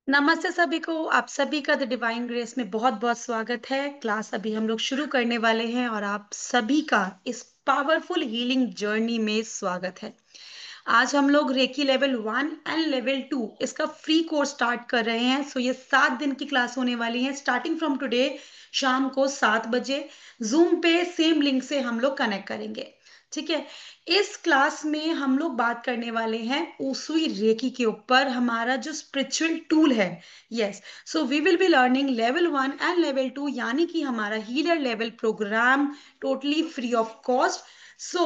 नमस्ते सभी को, आप सभी का द डिवाइन ग्रेस में बहुत-बहुत स्वागत है। क्लास अभी हम लोग शुरू करने वाले हैं और आप सभी का इस पावरफुल हीलिंग जर्नी में स्वागत है। आज हम लोग रेकी लेवल 1 एंड लेवल 2 इसका फ्री कोर्स स्टार्ट कर रहे हैं। सो ये 7 दिन की क्लास होने वाली है स्टार्टिंग फ्रॉम टुडे शाम को 7 बजे ज़ूम पे सेम लिंक से हम लोग कनेक्ट करेंगे। ठीक है? इस क्लास में हम लोग बात करने वाले हैं ऊसुई रेकी के ऊपर हमारा जो स्पिरिचुअल टूल है। Yes, so we will be learning level 1 and level 2 यानी कि हमारा healer level program totally free of cost. So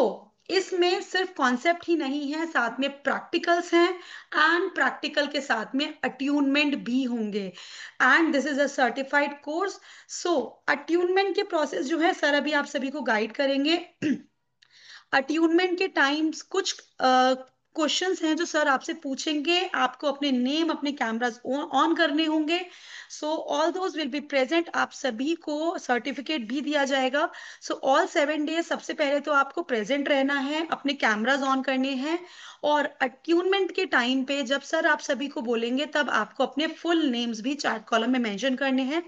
इसमें सिर्फ कॉन्सेप्ट ही नहीं है, साथ में प्रैक्टिकल्स हैं एंड प्रैक्टिकल के साथ में अट्यूनमेंट भी होंगे and this is a certified course. So attunement के प्रोसेस जो है सर अभी आप सभी को गाइड करेंगे। अट्यूनमेंट के टाइम्स कुछ क्वेश्चंस हैं जो सर आपसे पूछेंगे। आपको अपने नेम अपने कैमरास ऑन करने होंगे। So all those will be present. आप सभी को सर्टिफिकेट भी दिया जाएगा। सो ऑल 7 डेज सबसे पहले तो आपको प्रेजेंट रहना है, अपने कैमरास ऑन करने हैं और अट्यूनमेंट के टाइम पे जब सर आप सभी को बोलेंगे तब आपको अपने फुल नेम्स भी चैट कॉलम में मेंशन करने हैं।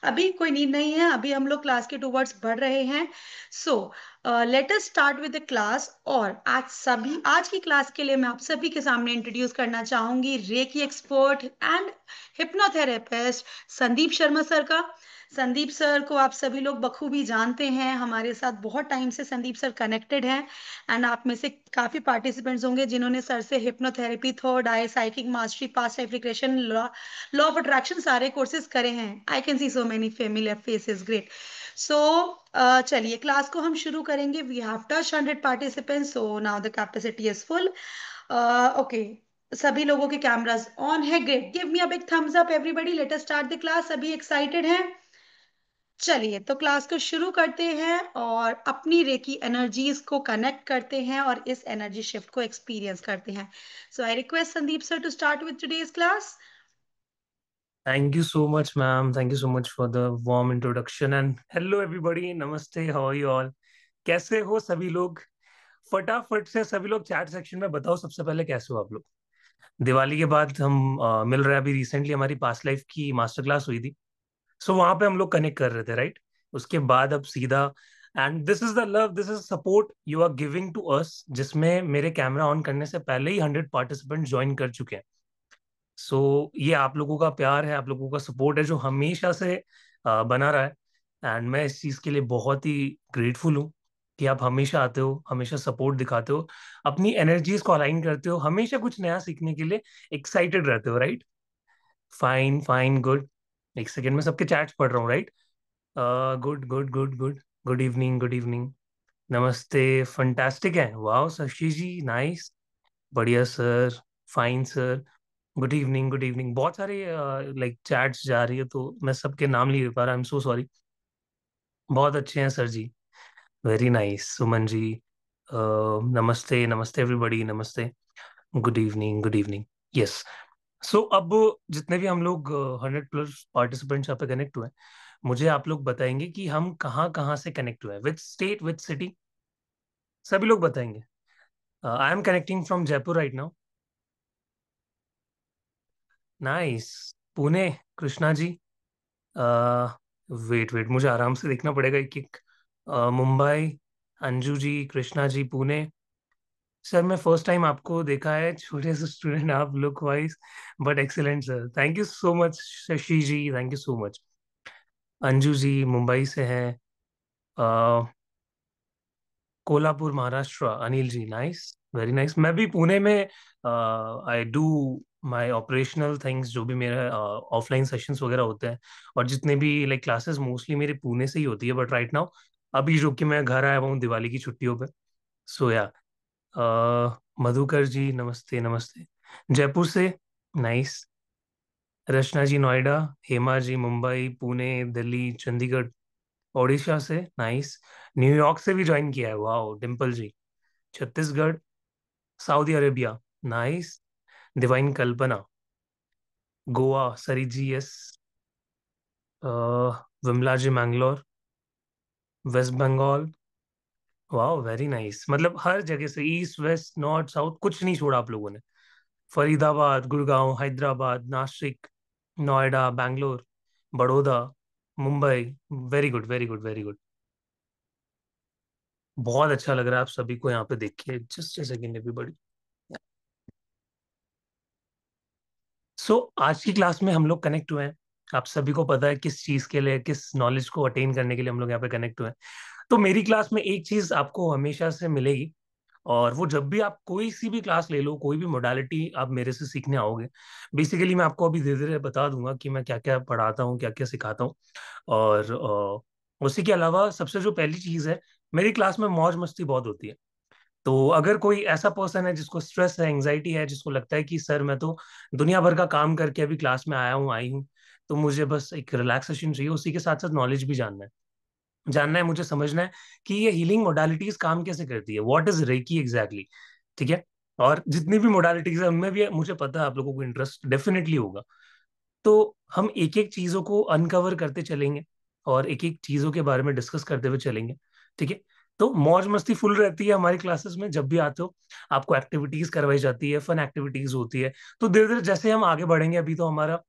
अभी कोई नीड नहीं है, अभी हम लोग क्लास के टूवर्ड्स बढ़ रहे हैं। So let us start with the class. और आज की क्लास के लिए मैं आप सभी के सामने इंट्रोड्यूस करना चाहूंगी reiki expert and hypnotherapist Sandeep Sharma sir का। संदीप सर को आप सभी लोग बखूबी जानते हैं, हमारे साथ बहुत टाइम से संदीप सर कनेक्टेड हैं एंड आप में से काफी पार्टिसिपेंट्स होंगे जिन्होंने सर से hypnotherapy, third eye, psychic mastery, past life regression, law of attraction सारे कोर्सेज करे हैं। I can see so many familiar faces, great. So चलिए क्लास को हम शुरू करेंगे। We have touch 100 participants, so now the capacity is full. Okay, सभी लोगों के कैमरास ऑन है, great. Give me a big thumbs up everybody, let us start the class. सभी एक्साइटेड हैं? चलिए तो क्लास को शुरू करते हैं और अपनी रेकी एनर्जीज को कनेक्ट करते हैं और इस एनर्जी शिफ्ट को एक्सपीरियंस करते हैं। So I request Sandeep sir to start with today's class. Thank you so much, ma'am. Thank you so much for the warm introduction. And hello, everybody. Namaste. How are you all? कैसे हो सभी लोग? फटाफट से सभी लोग चैट सेक्शन में बताओ सबसे पहले कैसे हो आप लोग। दिवाली के बाद हम मिल रहे हैं। अभी रिसेंटली हमारी पास्ट लाइफ की मास्टर क्लास हुई थी। सो वहां पे हम लोग कनेक्ट कर रहे थे, राइट? उसके बाद अब सीधा and this is the love, this is support you are giving to us, जिसमें मेरे कैमरा ऑन करने से पहले ही 100 पार्टिसिपेंट ज्वाइन कर चुके हैं। सो ये आप लोगों का प्यार है, आप लोगों का सपोर्ट है जो हमेशा से बना रहा है। एंड मैं इस चीज़ के लिए बहुत ही ग्रेटफुल हूँ कि आप हमेशा आते हो, हमेशा सपोर्ट दिखाते हो, अपनी एनर्जीज को अलाइन करते हो, हमेशा कुछ नया सीखने के लिए एक्साइटेड रहते हो, राइट? Fine fine, good. एक सेकेंड में सबके चैट्स पढ़ रहा हूँ, right? Good good good good. Good evening, good evening. नमस्ते। फंटास्टिक है, वाह शशि जी, नाइस। बढ़िया sir. Fine sir. Good evening, good evening. बहुत सारे लाइक चैट्स जा रही है तो मैं सबके नाम नहीं ले पा रहा, आई एम सो सॉरी। बहुत अच्छे हैं sir ji. Very nice Suman ji. नमस्ते नमस्ते एवरीबॉडी, नमस्ते। Good evening, good evening. Yes. So अब जितने भी हम लोग 100+ पार्टिसिपेंट्स यहाँ पे कनेक्ट हुए हैं, मुझे आप लोग बताएंगे कि हम कहाँ कहाँ से कनेक्ट हुए हैं, विच स्टेट, विच सिटी। सभी लोग बताएंगे। I am connecting from Jaipur right now. Nice. Pune. Krishna ji. Wait wait, मुझे आराम से देखना पड़ेगा एक एक। मुंबई। अंजू जी, कृष्णा जी, पुणे। सर मैं फर्स्ट टाइम आपको देखा है, छोटे से स्टूडेंट आप look wise, but excellent sir, thank you so much. Shashi ji, thank you so much. Anju ji Mumbai से हैं। Kolhapur Maharashtra, Anil ji, nice. Very nice. मैं भी पुणे में I do my operational things, जो भी मेरे ऑफलाइन सेशंस वगैरह होते हैं और जितने भी लाइक क्लासेस मोस्टली मेरे पुणे से ही होती है, बट राइट नाउ अभी जो कि मैं घर आया हुआ हूँ दिवाली की छुट्टियों पे। सो या मधुकर जी, नमस्ते नमस्ते। जयपुर से, नाइस। रचना जी नोएडा। हेमा जी मुंबई, पुणे, दिल्ली, चंडीगढ़। ओडिशा से, नाइस। न्यूयॉर्क से भी ज्वाइन किया है, वाह। Dimple ji. Chhattisgarh. Saudi Arabia, nice. Divine Kalpana. Goa, Sarit ji, yes. Vimla ji Mangalore. West Bengal. वाह वेरी नाइस, मतलब हर जगह से, ईस्ट वेस्ट नॉर्थ साउथ कुछ नहीं छोड़ा आप लोगों ने। Faridabad, Gurgaon, Hyderabad, Nashik. Noida, Bangalore, Baroda, Mumbai. Very good, very good, very good. बहुत अच्छा लग रहा है आप सभी को यहाँ पे देख के। Just second everybody. आज की क्लास में हम लोग कनेक्ट हुए हैं। आप सभी को पता है किस चीज के लिए, किस नॉलेज को अटेन करने के लिए हम लोग यहाँ पे कनेक्ट हुए हैं। तो मेरी क्लास में एक चीज आपको हमेशा से मिलेगी, और वो जब भी आप कोई सी भी क्लास ले लो, कोई भी मोडालिटी आप मेरे से सीखने आओगे, बेसिकली मैं आपको अभी धीरे धीरे बता दूंगा कि मैं क्या क्या पढ़ाता हूँ, क्या क्या सिखाता हूँ। और उसी के अलावा सबसे जो पहली चीज है, मेरी क्लास में मौज मस्ती बहुत होती है। तो अगर कोई ऐसा पर्सन है जिसको स्ट्रेस है, एंग्जाइटी है, जिसको लगता है कि सर मैं तो दुनिया भर का काम करके अभी क्लास में आया हूँ, आई हूँ, तो मुझे बस एक रिलैक्सेशन चाहिए, उसी के साथ साथ नॉलेज भी जानना है मुझे, समझना है कि ये हीलिंग मोडालिटीज काम कैसे करती है, व्हाट इज रेकी एग्जैक्टली। ठीक है। और जितनी भी मोडालिटीज है उनमें भी मुझे पता है आप लोगों को इंटरेस्ट डेफिनेटली होगा। तो हम एक एक चीजों को अनकवर करते चलेंगे और एक एक चीजों के बारे में डिस्कस करते हुए चलेंगे। ठीक है। तो मौज मस्ती फुल रहती है हमारी क्लासेस में। जब भी आते हो आपको एक्टिविटीज करवाई जाती है, फन एक्टिविटीज होती है। तो धीरे धीरे जैसे हम आगे बढ़ेंगे, अभी तो हमारा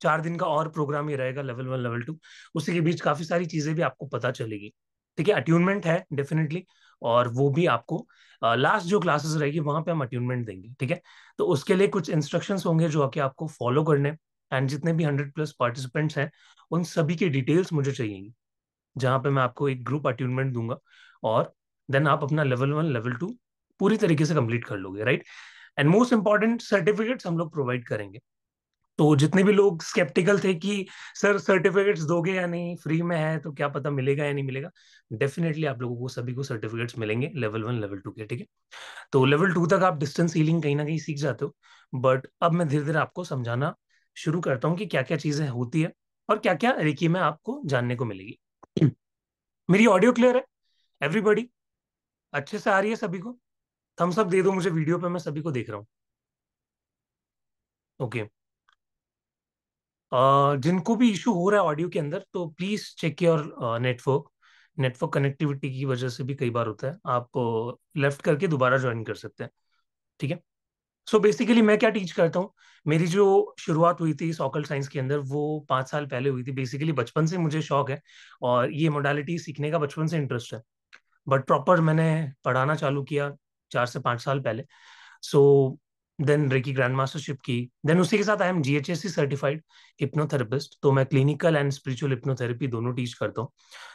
4 दिन का और प्रोग्राम ही रहेगा, लेवल 1 लेवल 2। उसी के बीच काफी सारी चीजें भी आपको पता चलेगी। ठीक है, अट्यूनमेंट है डेफिनेटली। और वो भी आपको लास्ट जो क्लासेस रहेगी वहां पे हम अट्यूनमेंट देंगे। ठीक है। तो उसके लिए कुछ इंस्ट्रक्शंस होंगे जो आके आपको फॉलो करने। एंड जितने भी 100+ पार्टिसिपेंट्स हैं, उन सभी की डिटेल्स मुझे चाहिए, जहां पे मैं आपको एक ग्रुप अट्यूनमेंट दूंगा। और देन आप अपना लेवल 1 लेवल 2 पूरी तरीके से कंप्लीट कर लोगे, right. And most important, certificates हम लोग प्रोवाइड करेंगे। तो जितने भी लोग स्केप्टिकल थे कि सर सर्टिफिकेट्स दोगे या नहीं, फ्री में है तो क्या पता मिलेगा या नहीं मिलेगा, डेफिनेटली आप लोगों को सभी को सर्टिफिकेट्स मिलेंगे लेवल 1 लेवल 2 के। ठीक है। तो लेवल 2 तक आप डिस्टेंस हीलिंग कहीं ना कहीं सीख जाते हो। बट अब मैं धीरे धीरे आपको समझाना शुरू करता हूँ कि क्या क्या चीजें होती है और क्या क्या रेकी में आपको जानने को मिलेगी। मेरी ऑडियो क्लियर है एवरीबॉडी? अच्छे से आ रही है सभी को? थम्स अप दे दो मुझे वीडियो पे, मैं सभी को देख रहा हूँ। ओके। जिनको भी इशू हो रहा है ऑडियो के अंदर, तो please check your network. Network connectivity की वजह से भी कई बार होता है, आप लेफ्ट करके दोबारा ज्वाइन कर सकते हैं। ठीक है। सो बेसिकली मैं क्या टीच करता हूँ, मेरी जो शुरुआत हुई थी सॉकल साइंस के अंदर वो 5 साल पहले हुई थी। बेसिकली बचपन से मुझे शौक है और ये मोडालिटी सीखने का बचपन से इंटरेस्ट है। बट प्रॉपर मैंने पढ़ाना चालू किया 4 से 5 साल पहले। So then reiki grand mastership की। देन उसी के साथ I am GHSC certified hypnotherapist. तो मैं क्लिनिकल एंड स्पिरिचुअल हिप्नोथेरेपी दोनों टीच करता हूँ।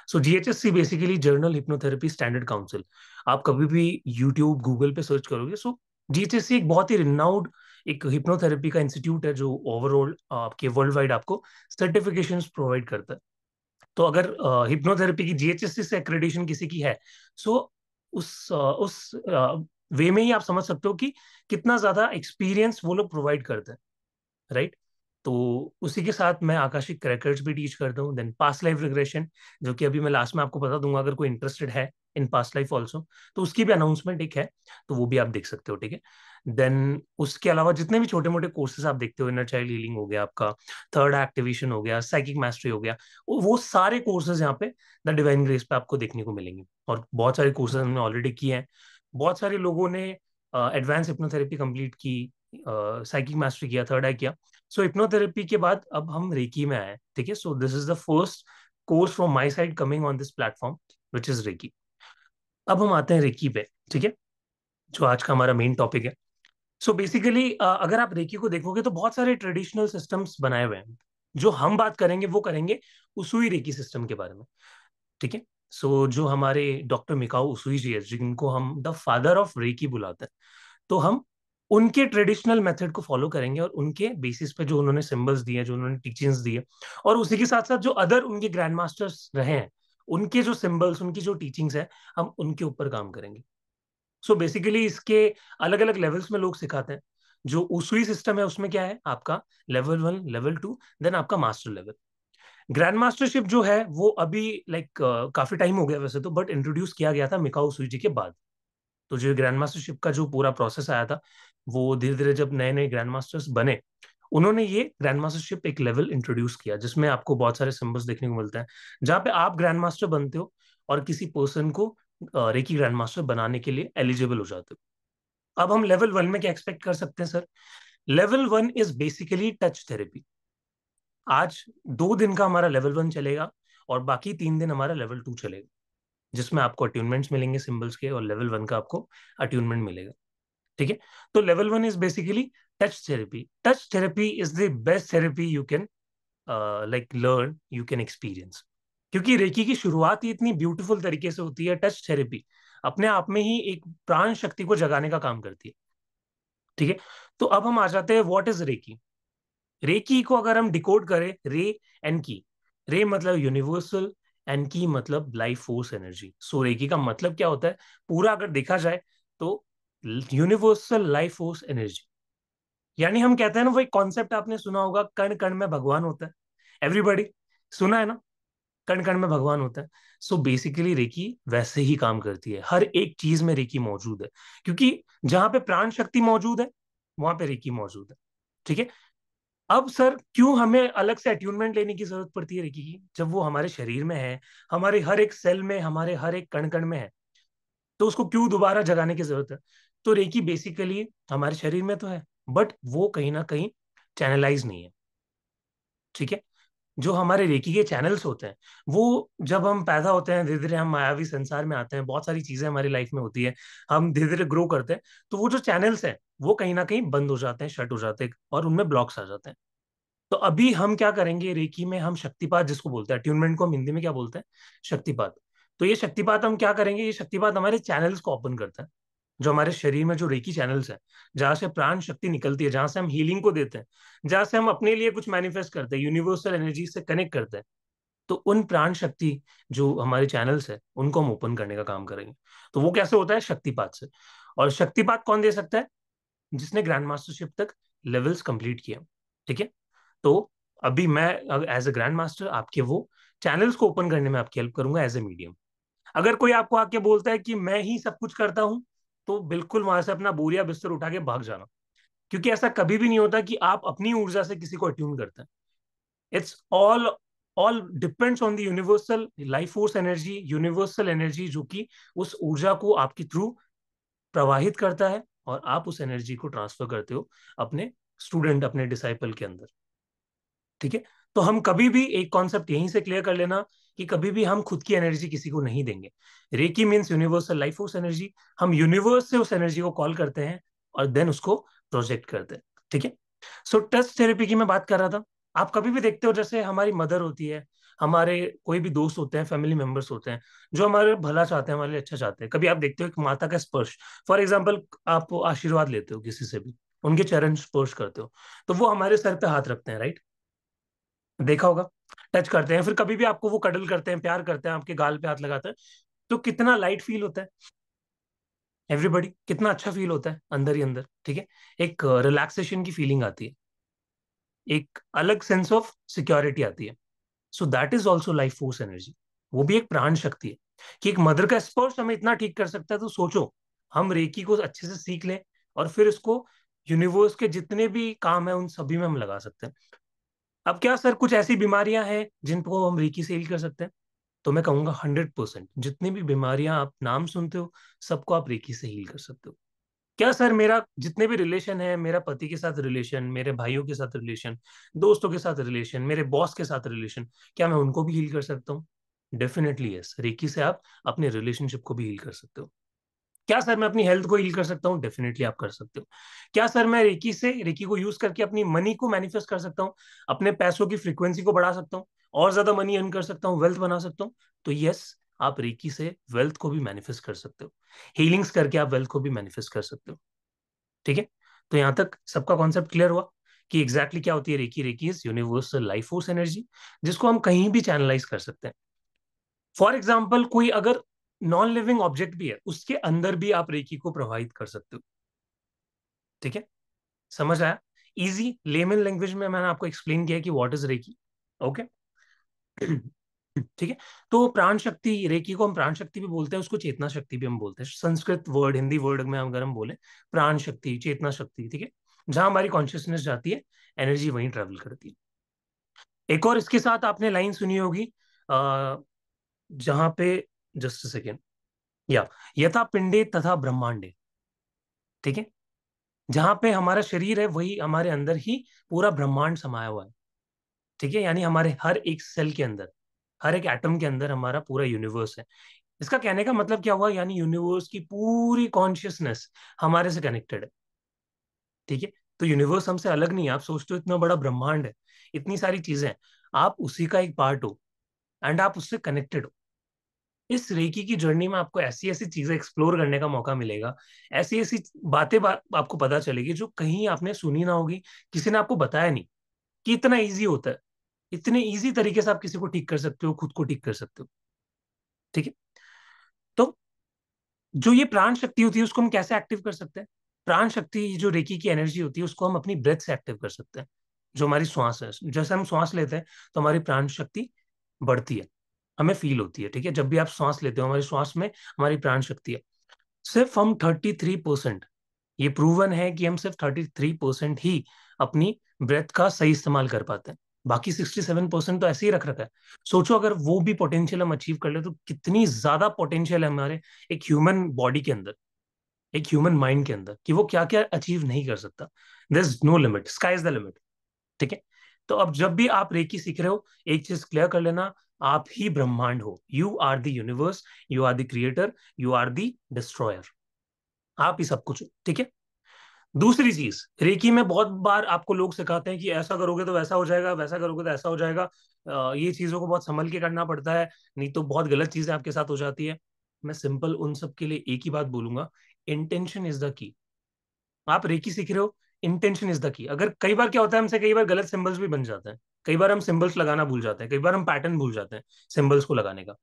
So GHSC basically general hypnotherapy standard council. आप कभी भी यूट्यूब गूगल पे सर्च करोगे, सो GHSC एक बहुत ही रिनाउड एक हिप्नोथेरेपी का इंस्टीट्यूट है जो ओवरऑल आपके वर्ल्ड वाइड आपको सर्टिफिकेशंस प्रोवाइड करता है। तो अगर हिप्नोथेरेपी की GHSC से एक्रेडिटेशन किसी की है, सो उस वे में ही आप समझ सकते हो कि कितना ज्यादा एक्सपीरियंस वो लोग प्रोवाइड करते हैं, राइट। तो उसी के साथ मैं आकाशिक क्रैकर्स भी टीच करता हूँ। देन पास्ट लाइफ रिग्रेशन, जो कि अभी मैं लास्ट में आपको बता दूंगा, अगर कोई इंटरेस्टेड है इन पास्ट लाइफ ऑल्सो, तो उसकी भी अनाउंसमेंट एक है, तो वो भी आप देख सकते हो। ठीक है। देन उसके अलावा जितने भी छोटे मोटे कोर्सेज आप देखते हो, इनर चाइल्ड हीलिंग हो गया आपका, थर्ड एक्टिवेशन हो गया, साइकिक मास्टरी हो गया, वो सारे कोर्सेज यहाँ पे द डिवाइन ग्रेस पे आपको देखने को मिलेंगे। और बहुत सारे कोर्सेज हमने ऑलरेडी किए हैं। बहुत सारे लोगों ने एडवांस हिप्नोथेरेपी कंप्लीट की, साइकिक मास्टरी किया, थर्ड आई किया। सो हिप्नोथेरेपी के बाद अब हम रेकी में आए। ठीक है। So this is the first course from my side coming on this platform, which is reiki. अब हम आते हैं रेकी पे। ठीक है। जो आज का हमारा मेन टॉपिक है। सो बेसिकली अगर आप रेकी को देखोगे तो बहुत सारे ट्रेडिशनल सिस्टम्स बनाए हुए हैं। जो हम बात करेंगे वो करेंगे उसूई रेकी सिस्टम के बारे में। ठीक है। सो जो हमारे डॉक्टर मिकाओ उसूई जी है, जिनको हम द फादर ऑफ रेकी बुलाते हैं, तो हम उनके ट्रेडिशनल मेथड को फॉलो करेंगे और उनके बेसिस पे जो उन्होंने सिंबल्स दिए, जो उन्होंने टीचिंग्स दिए, और उसी के साथ साथ जो अदर उनके ग्रैंड मास्टर्स रहे हैं, उनके जो सिंबल्स, उनकी जो टीचिंग्स है, हम उनके ऊपर काम करेंगे। सो बेसिकली इसके अलग अलग लेवल्स में लोग सिखाते हैं। जो उसूई सिस्टम है उसमें क्या है, आपका लेवल 1 लेवल 2, देन आपका मास्टर लेवल। ग्रैंड मास्टरशिप जो है वो अभी लाइक काफी टाइम हो गया वैसे तो, बट इंट्रोड्यूस किया गया था मिकाओ उसूई जी के बाद। तो जो ग्रैंड मास्टरशिप का जो पूरा प्रोसेस आया था, वो धीरे धीरे जब नए नए ग्रैंड मास्टर्स बने, उन्होंने ये ग्रैंड मास्टरशिप एक लेवल इंट्रोड्यूस किया जिसमें आपको बहुत सारे सिंबल्स देखने को मिलते हैं, जहाँ पे आप ग्रैंड मास्टर बनते हो और किसी पर्सन को रेकी ग्रैंड मास्टर बनाने के लिए एलिजिबल हो जाते हो। अब हम लेवल 1 में क्या एक्सपेक्ट कर सकते हैं sir? Level 1 is basically touch therapy. आज 2 दिन का हमारा लेवल 1 चलेगा और बाकी 3 दिन हमारा लेवल 2 चलेगा, जिसमें आपको अट्यूनमेंट्स मिलेंगे सिंबल्स के, और लेवल 1 का आपको अट्यूनमेंट मिलेगा। ठीक है। तो level 1 is basically touch therapy. Touch therapy is the best therapy you can like learn, you can experience. क्योंकि रेकी की शुरुआत ही इतनी ब्यूटीफुल तरीके से होती है। टच थेरेपी अपने आप में ही एक प्राण शक्ति को जगाने का काम करती है। ठीक है। तो अब हम आ जाते हैं व्हाट इज रेकी। रेकी को अगर हम डिकोड करें, रे एंड की, रे मतलब यूनिवर्सल, एंड की मतलब लाइफ फोर्स एनर्जी। सो रेकी का मतलब क्या होता है पूरा अगर देखा जाए तो यूनिवर्सल लाइफ फोर्स एनर्जी। यानी हम कहते हैं ना, वो एक कॉन्सेप्ट आपने सुना होगा, कण कण में भगवान होता है। एवरीबॉडी सुना है ना, कण कण में भगवान होता है। सो बेसिकली रेकी वैसे ही काम करती है, हर एक चीज में रेकी मौजूद है। क्योंकि जहां पे प्राण शक्ति मौजूद है वहां पे रेकी मौजूद है। ठीक है। अब सर क्यों हमें अलग से अट्यूनमेंट लेने की जरूरत पड़ती है रेकी की, जब वो हमारे शरीर में है, हमारे हर एक सेल में, हमारे हर एक कण कण में है, तो उसको क्यों दोबारा जगाने की जरूरत है? तो रेकी बेसिकली हमारे शरीर में तो है, बट वो कहीं ना कहीं चैनलाइज नहीं है। ठीक है। जो हमारे रेकी के चैनल्स होते हैं, वो जब हम पैदा होते हैं, धीरे धीरे हम मायावी संसार में आते हैं, बहुत सारी चीजें हमारी लाइफ में होती है, हम धीरे धीरे ग्रो करते हैं, तो वो जो चैनल्स हैं वो कहीं ना कहीं बंद हो जाते हैं, शट हो जाते हैं, और उनमें ब्लॉक्स आ जाते हैं। तो अभी हम क्या करेंगे, रेकी में हम शक्तिपात जिसको बोलते हैं, अट्यूनमेंट को हम हिंदी में क्या बोलते हैं, शक्तिपात। तो ये शक्तिपात हम क्या करेंगे, ये शक्तिपात हमारे चैनल्स को ओपन करता है। जो हमारे शरीर में जो रेकी चैनल्स हैं, जहां से प्राण शक्ति निकलती है, जहां से हम हीलिंग को देते हैं, जहां से हम अपने लिए कुछ मैनिफेस्ट करते हैं, यूनिवर्सल एनर्जी से कनेक्ट करते हैं, तो उन प्राण शक्ति जो हमारे चैनल्स है उनको हम ओपन करने का काम करेंगे। तो वो कैसे होता है, शक्तिपात से। और शक्तिपात कौन दे सकता है, जिसने ग्रैंड मास्टरशिप तक लेवल्स कंप्लीट किया। ठीक है। तो अभी मैं एज ए ग्रैंड मास्टर आपके वो चैनल्स को ओपन करने में आपकी हेल्प करूंगा एज ए मीडियम। अगर कोई आपको आके बोलता है कि मैं ही सब कुछ करता हूं, तो बिल्कुल वहां से अपना बोरिया बिस्तर उठा के भाग जाना। क्योंकि ऐसा कभी भी नहीं होता कि आप अपनी ऊर्जा से किसी को अट्यून करते हैं। It's all depends on the universal life force energy, universal energy जो कि उस ऊर्जा को आपके थ्रू प्रवाहित करता है, और आप उस एनर्जी को ट्रांसफर करते हो अपने स्टूडेंट, अपने डिसाइपल के अंदर। ठीक है। तो हम कभी भी एक कॉन्सेप्ट यहीं से क्लियर कर लेना कि कभी भी हम खुद की एनर्जी किसी को नहीं देंगे। Reiki means universal life force energy. हम यूनिवर्स से उस एनर्जी को कॉल करते हैं और देन उसको प्रोजेक्ट करते हैं। ठीक है। सो टच थेरेपी की मैं बात कर रहा था। आप कभी भी देखते हो, जैसे हमारी मदर होती है, हमारे कोई भी दोस्त होते हैं, फैमिली मेंबर्स होते हैं, जो हमारे भला चाहते हैं, हमारे लिए अच्छा चाहते हैं। कभी आप देखते हो एक माता का स्पर्श, फॉर एग्जाम्पल आप आशीर्वाद लेते हो किसी से भी, उनके चरण स्पर्श करते हो, तो वो हमारे सर पे हाथ रखते हैं, राइट? देखा होगा। टच करते हैं, फिर कभी भी आपको वो कडल करते हैं, प्यार करते हैं, आपके गाल पे हाथ लगाते हैं, तो कितना लाइट फील होता है एवरीबॉडी, कितना अच्छा फील होता है अंदर ही अंदर। ठीक है। एक रिलैक्सेशन की फीलिंग आती है, एक अलग सेंस ऑफ सिक्योरिटी आती है। So that is also life force energy. वो भी एक प्राण शक्ति है कि एक मदर का स्पर्श हमें इतना ठीक कर सकता है। तो सोचो, हम रेकी को अच्छे से सीख लें और फिर इसको यूनिवर्स के जितने भी काम है उन सभी में हम लगा सकते हैं। अब क्या सर कुछ ऐसी बीमारियां हैं जिनको हम रेकी से हील कर सकते हैं? तो मैं कहूंगा 100%, जितनी भी बीमारियां आप नाम सुनते हो सबको आप रेकी से हील कर सकते हो। क्या सर मेरा जितने भी रिलेशन है, मेरा पति के साथ रिलेशन, मेरे भाइयों के साथ रिलेशन, दोस्तों के साथ रिलेशन, मेरे बॉस के साथ रिलेशन, क्या मैं उनको भी हील कर सकता हूँ? Definitely yes. रेकी से आप अपने रिलेशनशिप को भी हील कर सकते हो। क्या सर मैं अपनी हेल्थ को हील कर सकता हूँ? डेफिनेटली आप कर सकते हो। क्या सर मैं रेकी को यूज करके अपनी मनी को मैनिफेस्ट कर सकता हूँ, अपने पैसों की फ्रीक्वेंसी को बढ़ा सकता हूँ, और ज्यादा मनी अर्न कर सकता हूँ, वेल्थ बना सकता हूँ? तो यस, आप रेकी से वेल्थ को भी मैनिफेस्ट कर सकते हो। हीलिंग्स करके आप वेल्थ को भी मैनिफेस्ट कर सकते हो। ठीक है। तो यहां तक सबका कॉन्सेप्ट क्लियर हुआ कि एग्जैक्टली exactly क्या होती है reiki. Reiki is universal life force energy, जिसको हम कहीं भी चैनलाइज कर सकते हैं। फॉर एग्जाम्पल कोई अगर नॉन लिविंग ऑब्जेक्ट भी है, उसके अंदर भी आप रेकी को प्रवाहित कर सकते हो। ठीक है। समझ आया? इजी लेमन लैंग्वेज में मैंने आपको एक्सप्लेन किया कि व्हाट इज रेकी। ओके। ठीक है। तो प्राण शक्ति, रेकी को हम प्राण शक्ति भी बोलते हैं, उसको चेतना शक्ति भी हम बोलते हैं। संस्कृत वर्ड, हिंदी वर्ड में अगर हम बोले, प्राण शक्ति, चेतना शक्ति। ठीक है। जहां हमारी कॉन्शियसनेस जाती है, एनर्जी वहीं ट्रेवल करती है। एक और इसके साथ आपने लाइन सुनी होगी, आ, जहां पे, जस्ट सेकेंड, या यथा पिंडे तथा ब्रह्मांडे। ठीक है। जहां पे हमारा शरीर है, वही हमारे अंदर ही पूरा ब्रह्मांड समाया हुआ है। ठीक है, यानी हमारे हर एक सेल के अंदर, हर एक एटम के अंदर हमारा पूरा यूनिवर्स है। इसका कहने का मतलब क्या हुआ, यानी यूनिवर्स की पूरी कॉन्शियसनेस हमारे से कनेक्टेड है। ठीक है, तो यूनिवर्स हमसे अलग नहीं है। आप सोचते हो इतना बड़ा ब्रह्मांड है, इतनी सारी चीजें हैं, आप उसी का एक पार्ट हो, एंड आप उससे कनेक्टेड हो। इस रेकी की जर्नी में आपको ऐसी ऐसी चीजें एक्सप्लोर करने का मौका मिलेगा, ऐसी ऐसी आपको पता चलेगी जो कहीं आपने सुनी ना होगी, किसी ने आपको बताया नहीं कि इतना इजी होता है। इतने इजी तरीके से आप किसी को ठीक कर सकते हो, खुद को ठीक कर सकते हो। ठीक है, तो जो ये प्राण शक्ति होती है उसको हम कैसे एक्टिव कर सकते हैं? प्राण शक्ति, जो रेकी की एनर्जी होती है, उसको हम अपनी ब्रेथ से एक्टिव कर सकते हैं। जो हमारी श्वास है, जैसे हम श्वास लेते हैं तो हमारी प्राण शक्ति बढ़ती है, हमें फील होती है। ठीक है, जब भी आप श्वास लेते हो, हमारी श्वास में हमारी प्राण शक्ति है। सिर्फ हम 33%, ये प्रूवन है कि हम सिर्फ 33% ही अपनी ब्रेथ का सही इस्तेमाल कर पाते हैं। बाकी 67% तो ऐसे ही रख रखा है। सोचो अगर वो भी पोटेंशियल हम अचीव कर ले तो कितनी ज्यादा पोटेंशियल है हमारे एक ह्यूमन बॉडी के अंदर, एक ह्यूमन माइंड के अंदर, कि वो क्या क्या अचीव नहीं कर सकता। There is no limit, sky is the limit. ठीक है, तो अब जब भी आप रेकी सीख रहे हो, एक चीज क्लियर कर लेना, आप ही ब्रह्मांड हो। You are the universe, you are the creator, you are the destroyer. आप ही सब कुछ हो। ठीक है, दूसरी चीज, रेकी में बहुत बार आपको लोग सिखाते हैं कि ऐसा करोगे तो वैसा हो जाएगा, वैसा करोगे तो ऐसा हो जाएगा। ये चीजों को बहुत संभल के करना पड़ता है, नहीं तो बहुत गलत चीजें आपके साथ हो जाती है। मैं सिंपल उन सब के लिए एक ही बात बोलूंगा, इंटेंशन इज द की। आप रेकी सीख रहे हो, इंटेंशन इज द की। अगर कई बार क्या होता है, हमसे कई बार गलत सिंबल्स भी बन जाते हैं, कई बार हम सिंबल्स लगाना भूल जाते हैं, कई बार हम पैटर्न भूल जाते हैं सिंबल्स को लगाने का।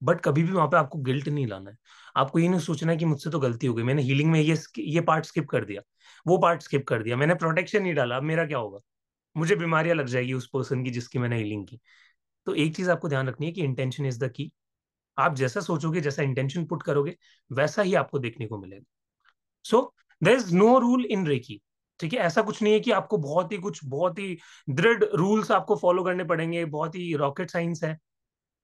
बट कभी भी वहां पे आपको गिल्ट नहीं लाना है। आपको ये नहीं सोचना है कि मुझसे तो गलती हो गई, मैंने हीलिंग में ये पार्ट स्किप कर दिया, वो पार्ट स्किप कर दिया, मैंने प्रोटेक्शन नहीं डाला, अब मेरा क्या होगा, मुझे बीमारियां लग जाएगी उस पर्सन की जिसकी मैंने हीलिंग की। तो एक चीज आपको ध्यान रखनी है कि इंटेंशन इज द की। आप जैसा सोचोगे, जैसा इंटेंशन पुट करोगे, वैसा ही आपको देखने को मिलेगा। So there is no rule in reiki. ठीक है, ऐसा कुछ नहीं है कि आपको बहुत ही दृढ़ रूल्स आपको फॉलो करने पड़ेंगे, बहुत ही रॉकेट साइंस है,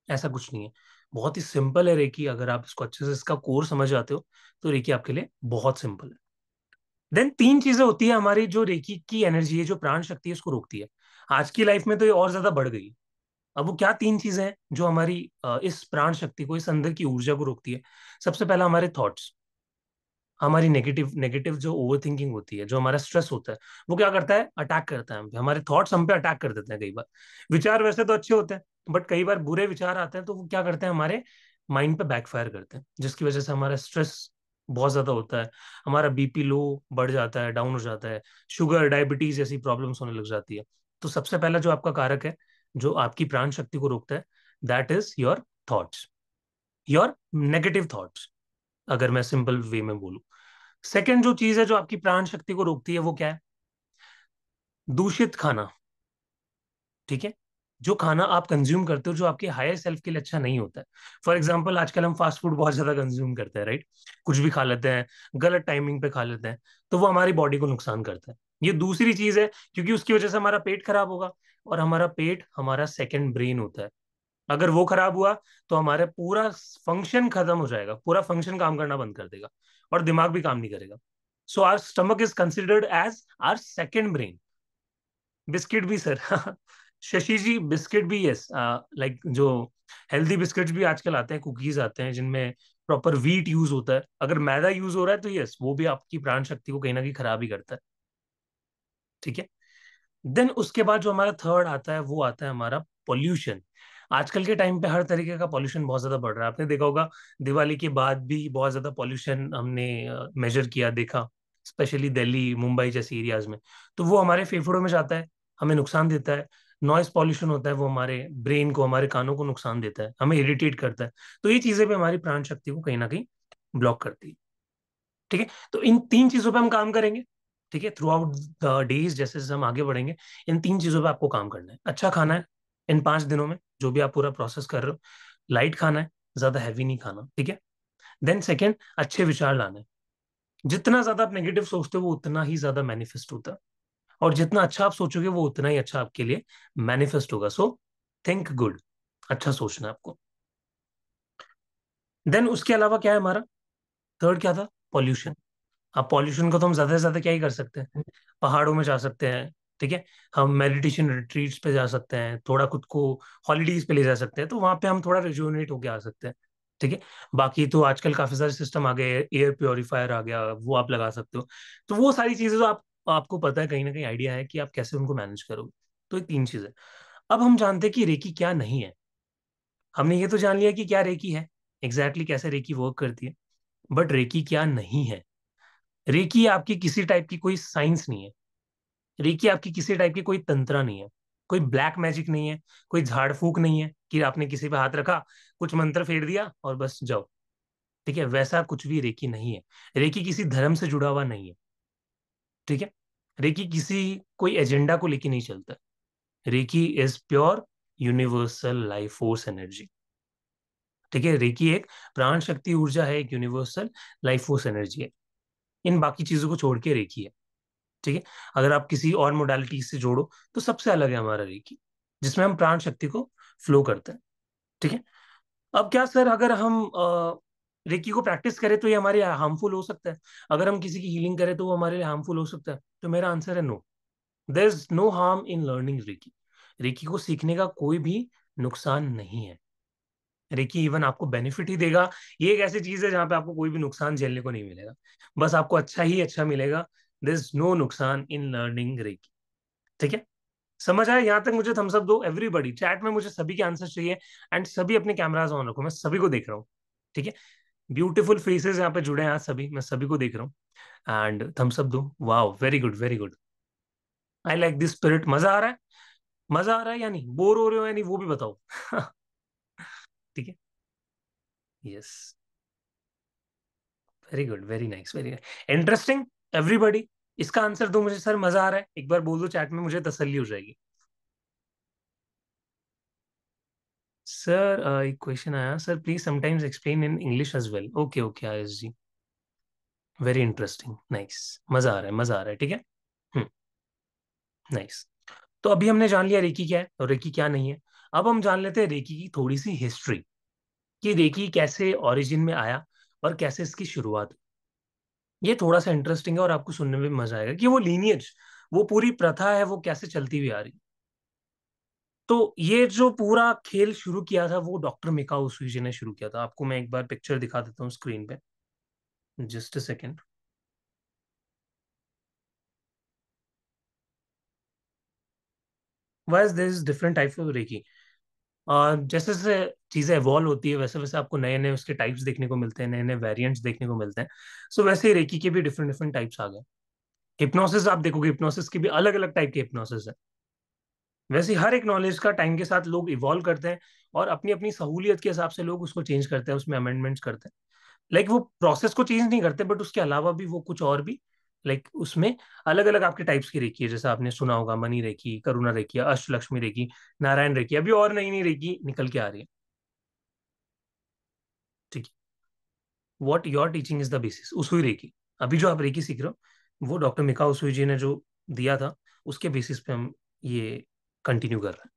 ऐसा कुछ नहीं है। बहुत ही सिंपल है रेकी। अगर आप इसको अच्छे से इसका कोर समझ जाते हो तो रेकी आपके लिए बहुत सिंपल है। देन तीन चीजें होती है हमारी, जो रेकी की एनर्जी है, जो प्राण शक्ति है, उसको रोकती है। आज की लाइफ में तो ये और ज्यादा बढ़ गई। अब वो क्या तीन चीजें हैं जो हमारी इस प्राण शक्ति को, इस अंदर की ऊर्जा को रोकती है? सबसे पहला हमारे थॉट्स, हमारी नेगेटिव नेगेटिव जो ओवर थिंकिंग होती है, जो हमारा स्ट्रेस होता है, वो क्या करता है, अटैक करता है हम पे। हमारे थॉट्स हम पे अटैक कर देते हैं कई बार। विचार वैसे तो अच्छे होते हैं, बट कई बार बुरे विचार आते हैं तो वो क्या करते हैं, हमारे माइंड पे बैकफायर करते हैं, जिसकी वजह से हमारा स्ट्रेस बहुत ज्यादा होता है, हमारा बीपी लो बढ़ जाता है, डाउन हो जाता है, शुगर डायबिटीज जैसी प्रॉब्लम्स होने लग जाती है। तो सबसे पहला जो आपका कारक है, जो आपकी प्राण शक्ति को रोकता है, that is your thoughts, your negative thoughts, अगर मैं सिंपल वे में बोलूं। सेकंड जो चीज है जो आपकी प्राण शक्ति को रोकती है, वो क्या है? दूषित खाना। ठीक है, जो खाना आप कंज्यूम करते हो जो आपके हायर सेल्फ के लिए अच्छा नहीं होता है। फॉर एग्जाम्पल, आजकल हम फास्ट फूड बहुत ज्यादा कंज्यूम करते हैं, राइट? कुछ भी खा लेते हैं, गलत टाइमिंग पे खा लेते हैं, तो वो हमारी बॉडी को नुकसान करता है। ये दूसरी चीज है, क्योंकि उसकी वजह से हमारा पेट खराब होगा, और हमारा पेट हमारा सेकंड ब्रेन होता है। अगर वो खराब हुआ तो हमारा पूरा फंक्शन खत्म हो जाएगा, पूरा फंक्शन काम करना बंद कर देगा, और दिमाग भी काम नहीं करेगा। So our stomach is considered as our second brain. Biscuit भी सर शशि जी, बिस्किट भी, यस, लाइक जो हेल्दी बिस्किट्स भी आजकल आते हैं, कुकीज आते हैं जिनमें प्रॉपर व्हीट यूज होता है। अगर मैदा यूज हो रहा है तो यस, वो भी आपकी प्राण शक्ति को कहीं ना कहीं खराब ही करता है। ठीक है, देन उसके बाद जो हमारा थर्ड आता है, वो आता है हमारा पॉल्यूशन। आजकल के टाइम पे हर तरीके का पॉल्यूशन बहुत ज्यादा बढ़ रहा है। आपने देखा होगा, दिवाली के बाद भी बहुत ज्यादा पॉल्यूशन हमने मेजर किया, देखा, स्पेशली दिल्ली मुंबई जैसी एरियाज में। तो वो हमारे फेफड़ों में जाता है, हमें नुकसान देता है। नॉइस पॉल्यूशन होता है, वो हमारे ब्रेन को, हमारे कानों को नुकसान देता है, हमें इरिटेट करता है। तो ये चीजें भी हमारी प्राण शक्ति को कहीं ना कहीं ब्लॉक करती है। ठीक है, तो इन तीन चीजों पे हम काम करेंगे। ठीक है, थ्रू आउट द डेज, जैसे जैसे हम आगे बढ़ेंगे, इन तीन चीजों पे आपको काम करना है। अच्छा खाना है इन 5 दिनों में, जो भी आप पूरा प्रोसेस कर रहे हो, लाइट खाना है, ज्यादा हैवी नहीं खाना। ठीक है, देन सेकेंड, अच्छे विचार लाने हैं। जितना ज्यादा आप नेगेटिव सोचते हो वो उतना ही ज्यादा मैनिफेस्ट होता है, और जितना अच्छा आप सोचोगे वो उतना ही अच्छा आपके लिए मैनिफेस्ट होगा। सो थिंक गुड, अच्छा सोचना है आपको। देन उसके अलावा क्या है हमारा, थर्ड क्या था? पॉल्यूशन। अब पॉल्यूशन को तो हम ज्यादा से ज्यादा क्या ही कर सकते हैं, पहाड़ों में जा सकते हैं, ठीक है। हम मेडिटेशन रिट्रीट्स पे जा सकते हैं, थोड़ा खुद को हॉलीडेज पे ले जा सकते हैं, तो वहां पे हम थोड़ा रिजुवनेट होके आ सकते हैं। ठीक है। बाकी तो आजकल काफी सारे सिस्टम आ गए, एयर प्योरीफायर आ गया, वो आप लगा सकते हो। तो वो सारी चीजें तो आपको पता है, कहीं ना कहीं आइडिया है कि आप कैसे उनको मैनेज करोगे। तो ये तीन चीजें। अब हम जानते हैं कि रेकी क्या नहीं है। हमने ये तो जान लिया कि क्या रेकी है, एग्जैक्टली कैसे रेकी वर्क करती है। बट रेकी क्या नहीं है? रेकी आपकी किसी टाइप की कोई साइंस नहीं है। रेकी आपकी किसी टाइप की कोई तंत्रा नहीं है। कोई ब्लैक मैजिक नहीं है। कोई झाड़ फूक नहीं है कि आपने किसी पे हाथ रखा, कुछ मंत्र फेर दिया और बस जाओ। ठीक है, वैसा कुछ भी रेकी नहीं है। रेकी किसी धर्म से जुड़ा हुआ नहीं है। ठीक है। रेकी किसी कोई एजेंडा को लेके नहीं चलता। Reiki is pure universal life force energy. ठीक है। रेकी एक प्राण शक्ति ऊर्जा है, एक यूनिवर्सल लाइफ फोर्स एनर्जी है। इन बाकी चीजों को छोड़ के रेकी है। ठीक है। अगर आप किसी और मोडालिटी से जोड़ो तो सबसे अलग है हमारा रेकी, जिसमें हम प्राण शक्ति को फ्लो करते हैं। ठीक है। अब क्या सर, अगर हम रेकी को प्रैक्टिस करें तो ये हमारे हार्मफुल हो सकता है? अगर हम किसी की हीलिंग करें तो वो हमारे लिए हार्मफुल हो सकता है? तो मेरा आंसर है no. There is no harm in learning reiki. Reiki को सीखने का कोई भी नुकसान नहीं है। रेकी इवन आपको बेनिफिट ही देगा। ये एक ऐसी चीज है जहां पे आपको कोई भी नुकसान झेलने को नहीं मिलेगा, बस आपको अच्छा ही अच्छा मिलेगा। देयर इज नो नुकसान इन लर्निंग रेकी। ठीक है। समझ आया यहाँ तक? मुझे थम्स अप दो एवरीबॉडी, चैट में मुझे सभी के आंसर चाहिए। एंड सभी अपने कैमराज ऑन रखो, मैं सभी को देख रहा हूँ। ठीक है। ब्यूटीफुल फेसेस यहाँ पे जुड़े हैं आज सभी, मैं सभी को देख रहा हूँ। एंड थम्स अप दो, wow, very good very good. I like this spirit. मजा आ रहा है? मजा आ रहा है या नहीं? बोर हो रहे हो या नहीं, वो भी बताओ। ठीक है। Yes. Very good, very nice, very nice, interesting. Everybody इसका आंसर दो मुझे, सर मजा आ रहा है, एक बार बोल दो चैट में, मुझे तसल्ली हो जाएगी। सर एक क्वेश्चन आया, sir please sometimes explain in English as well. Okay okay Ayush ji, very interesting, nice. मजा आ रहा है, मजा आ रहा है। ठीक है। हम्म। नाइस। तो अभी हमने जान लिया रेकी क्या है और रेकी क्या नहीं है। अब हम जान लेते हैं रेकी की थोड़ी सी हिस्ट्री, कि रेकी कैसे ओरिजिन में आया और कैसे इसकी शुरुआत हुई। ये थोड़ा सा इंटरेस्टिंग है और आपको सुनने में मजा आएगा कि वो लीनियज, वो पूरी प्रथा है, वो कैसे चलती हुई आ रही। तो ये जो पूरा खेल शुरू किया था वो डॉक्टर मिकाओ उसुजी ने शुरू किया था। आपको मैं एक बार पिक्चर दिखा देता हूँ स्क्रीन पे, just a second. Wise there is different types of reiki. जैसे जैसे चीजें इवॉल्व होती है वैसे वैसे आपको नए नए उसके टाइप्स देखने को मिलते हैं, नए नए वेरिएंट्स देखने को मिलते हैं। सो वैसे ही रेकी के भी डिफरेंट डिफरेंट टाइप्स आ गए। हिप्नोसिस आप देखोगे, हिप्नोसिस की भी अलग अलग टाइप के हिप्नोसिस है। वैसे ही हर एक नॉलेज का टाइम के साथ लोग इवॉल्व करते हैं और अपनी अपनी सहूलियत के हिसाब से लोग उसको चेंज करते हैं, उसमें अमेंडमेंट्स करते हैं। लाइक वो प्रोसेस को चेंज नहीं करते, बट उसके अलावा भी वो कुछ और भी, लाइक उसमें अलग अलग आपके टाइप्स की रेकी है। जैसे आपने सुना होगा money reiki, Karuna reiki, Ashtalakshmi reiki, Narayan reiki, अभी और नई नई रेकी निकल के आ रही है। ठीक है। What your teaching is the basis Usui reiki. अभी जो आप रेकी सीख रहे हो वो डॉक्टर मिका उसुई जी ने जो दिया था उसके बेसिस पे हम ये कंटिन्यू कर रहे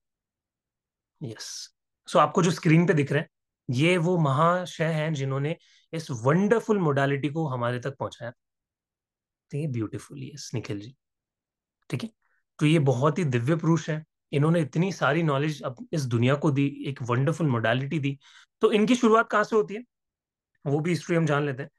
हैं। यस। सो आपको जो स्क्रीन पे दिख रहे हैं ये वो महाशय हैं जिन्होंने इस वंडरफुल मोडालिटी को हमारे तक पहुंचाया। ठीक है, ब्यूटीफुल, यस निखिल जी। ठीक है। तो ये बहुत ही दिव्य पुरुष है। इन्होंने इतनी सारी नॉलेज अब इस दुनिया को दी, एक वंडरफुल मोडालिटी दी। तो इनकी शुरुआत कहाँ से होती है वो भी हिस्ट्री हम जान लेते हैं।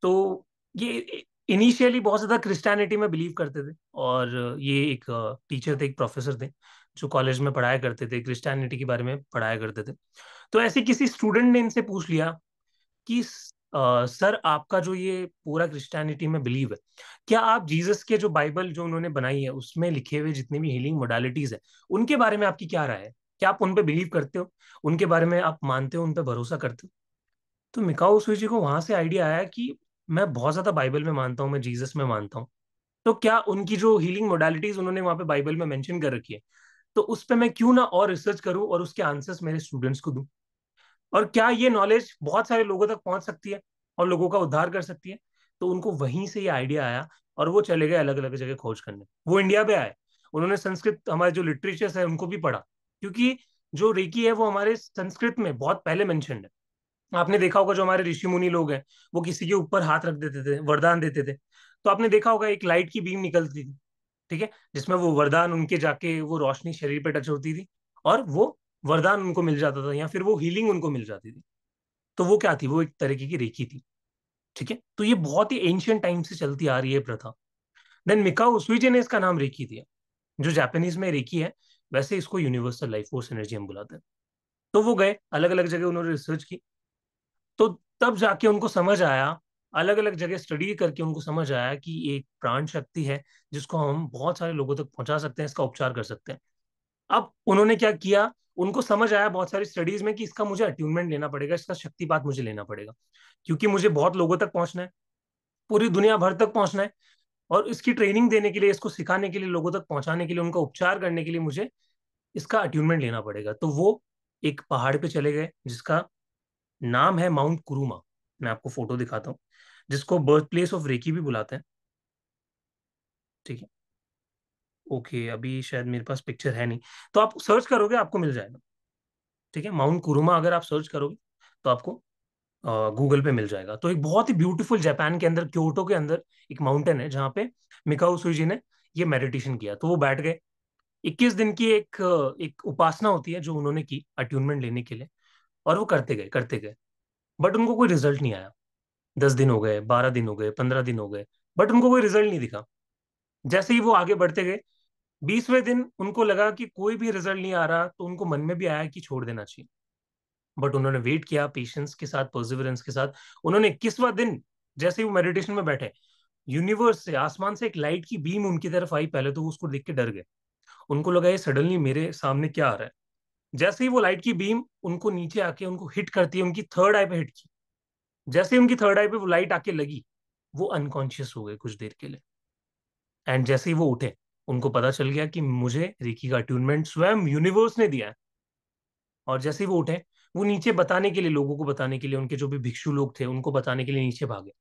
तो ये इनिशियली बहुत ज्यादा क्रिश्चियनिटी में बिलीव करते थे, और ये एक टीचर थे, एक प्रोफेसर थे, जो कॉलेज में पढ़ाया करते थे, क्रिश्चियनिटी के बारे में पढ़ाया करते थे। तो ऐसे किसी स्टूडेंट ने इनसे पूछ लिया कि सर आपका जो ये पूरा क्रिश्चियनिटी में बिलीव है, क्या आप जीसस के जो बाइबल जो उन्होंने बनाई है उसमें लिखे हुए जितने भी हीलिंग मोडालिटीज है उनके बारे में आपकी क्या राय है? क्या आप उन पे बिलीव करते हो? उनके बारे में आप मानते हो, उन पे भरोसा करते हो? तो मिकाओ सुजी को वहां से आइडिया आया कि मैं बहुत ज्यादा बाइबल में मानता हूँ, मैं जीसस में मानता हूँ, तो क्या उनकी जो हीलिंग मोडालिटीज उन्होंने वहां पे बाइबल में मेंशन कर रखी है, तो उस पे मैं क्यों ना और रिसर्च करूं और उसके आंसर्स मेरे स्टूडेंट्स को दूं, और क्या ये नॉलेज बहुत सारे लोगों तक पहुंच सकती है और लोगों का उद्धार कर सकती है। तो उनको वहीं से ये आइडिया आया और वो चले गए अलग अलग जगह खोज करने। वो इंडिया पे आए, उन्होंने संस्कृत, हमारे जो लिटरेचर्स है उनको भी पढ़ा, क्योंकि जो रेकी है वो हमारे संस्कृत में बहुत पहले मेंशन्ड है। आपने देखा होगा जो हमारे ऋषि मुनि लोग हैं वो किसी के ऊपर हाथ रख देते थे, वरदान देते थे, तो आपने देखा होगा एक लाइट की बीम निकलती थी। ठीक है, जिसमें वो वरदान उनके जाके वो रोशनी शरीर पे टच होती थी और वो वरदान उनको मिल जाता था या फिर वो हीलिंग उनको मिल जाती थी। तो वो क्या थी, वो एक तरीके की रेकी थी। ठीक है, तो ये बहुत ही एंशियंट टाइम से चलती आ रही है प्रथा। देन मिकाओ उसूजी ने इसका नाम रेकी दिया। जो जापानीज में रेकी है, वैसे इसको यूनिवर्सल लाइफ फोर्स एनर्जी हम बुलाते हैं। तो वो गए अलग अलग जगह, उन्होंने रिसर्च की। तो तब जाके उनको समझ आया, अलग अलग जगह स्टडी करके उनको समझ आया कि ये एक प्राण शक्ति है जिसको हम बहुत सारे लोगों तक पहुंचा सकते हैं, इसका उपचार कर सकते हैं। अब उन्होंने क्या किया, उनको समझ आया बहुत सारी स्टडीज में कि इसका मुझे अट्यूनमेंट लेना पड़ेगा, इसका शक्तिपात मुझे लेना पड़ेगा, क्योंकि मुझे बहुत लोगों तक पहुंचना है, पूरी दुनिया भर तक पहुंचना है। और इसकी ट्रेनिंग देने के लिए, इसको सिखाने के लिए, लोगों तक पहुंचाने के लिए, उनका उपचार करने के लिए मुझे इसका अट्यूनमेंट लेना पड़ेगा। तो वो एक पहाड़ पे चले गए जिसका नाम है माउंट कुरुमा। मैं आपको फोटो दिखाता हूँ, जिसको बर्थ प्लेस ऑफ रेकी भी बुलाते हैं। ठीक है, ओके, अभी शायद मेरे पास पिक्चर है नहीं, तो आप सर्च करोगे आपको मिल जाएगा। ठीक है, माउंट कुरुमा अगर आप सर्च करोगे तो आपको गूगल पे मिल जाएगा। तो एक बहुत ही ब्यूटीफुल, जापान के अंदर क्योटो के अंदर एक माउंटेन है जहाँ पे मिकाओ सुजी ने ये मेडिटेशन किया। तो वो बैठ गए, 21 दिन की एक उपासना होती है जो उन्होंने की अट्यूनमेंट लेने के लिए। और वो करते गए करते गए, बट उनको कोई रिजल्ट नहीं आया। 10 दिन हो गए, 12 दिन हो गए, 15 दिन हो गए, बट उनको कोई रिजल्ट नहीं दिखा। जैसे ही वो आगे बढ़ते गए, 20वें दिन उनको लगा कि कोई भी रिजल्ट नहीं आ रहा, तो उनको मन में भी आया कि छोड़ देना चाहिए। बट उन्होंने वेट किया पेशेंस के साथ, परसिवरेंस के साथ। उन्होंने 21वां दिन जैसे ही वो मेडिटेशन में बैठे, यूनिवर्स से, आसमान से एक लाइट की बीम उनकी तरफ आई। पहले तो वो उसको देख के डर गए, उनको लगा ये सडनली मेरे सामने क्या आ रहा है। जैसे ही वो लाइट की बीम उनको नीचे आके उनको हिट करती है, उनकी थर्ड आई पे हिट की। जैसे ही उनकी थर्ड आई पे वो लाइट आके लगी, वो अनकॉन्शियस हो गए कुछ देर के लिए। एंड जैसे ही वो उठे, उनको पता चल गया कि मुझे रेकी का अट्यूनमेंट स्वयं यूनिवर्स ने दिया है। और जैसे ही वो उठे, वो नीचे बताने के लिए, लोगों को बताने के लिए, उनके जो भी भिक्षु लोग थे उनको बताने के लिए नीचे भागे।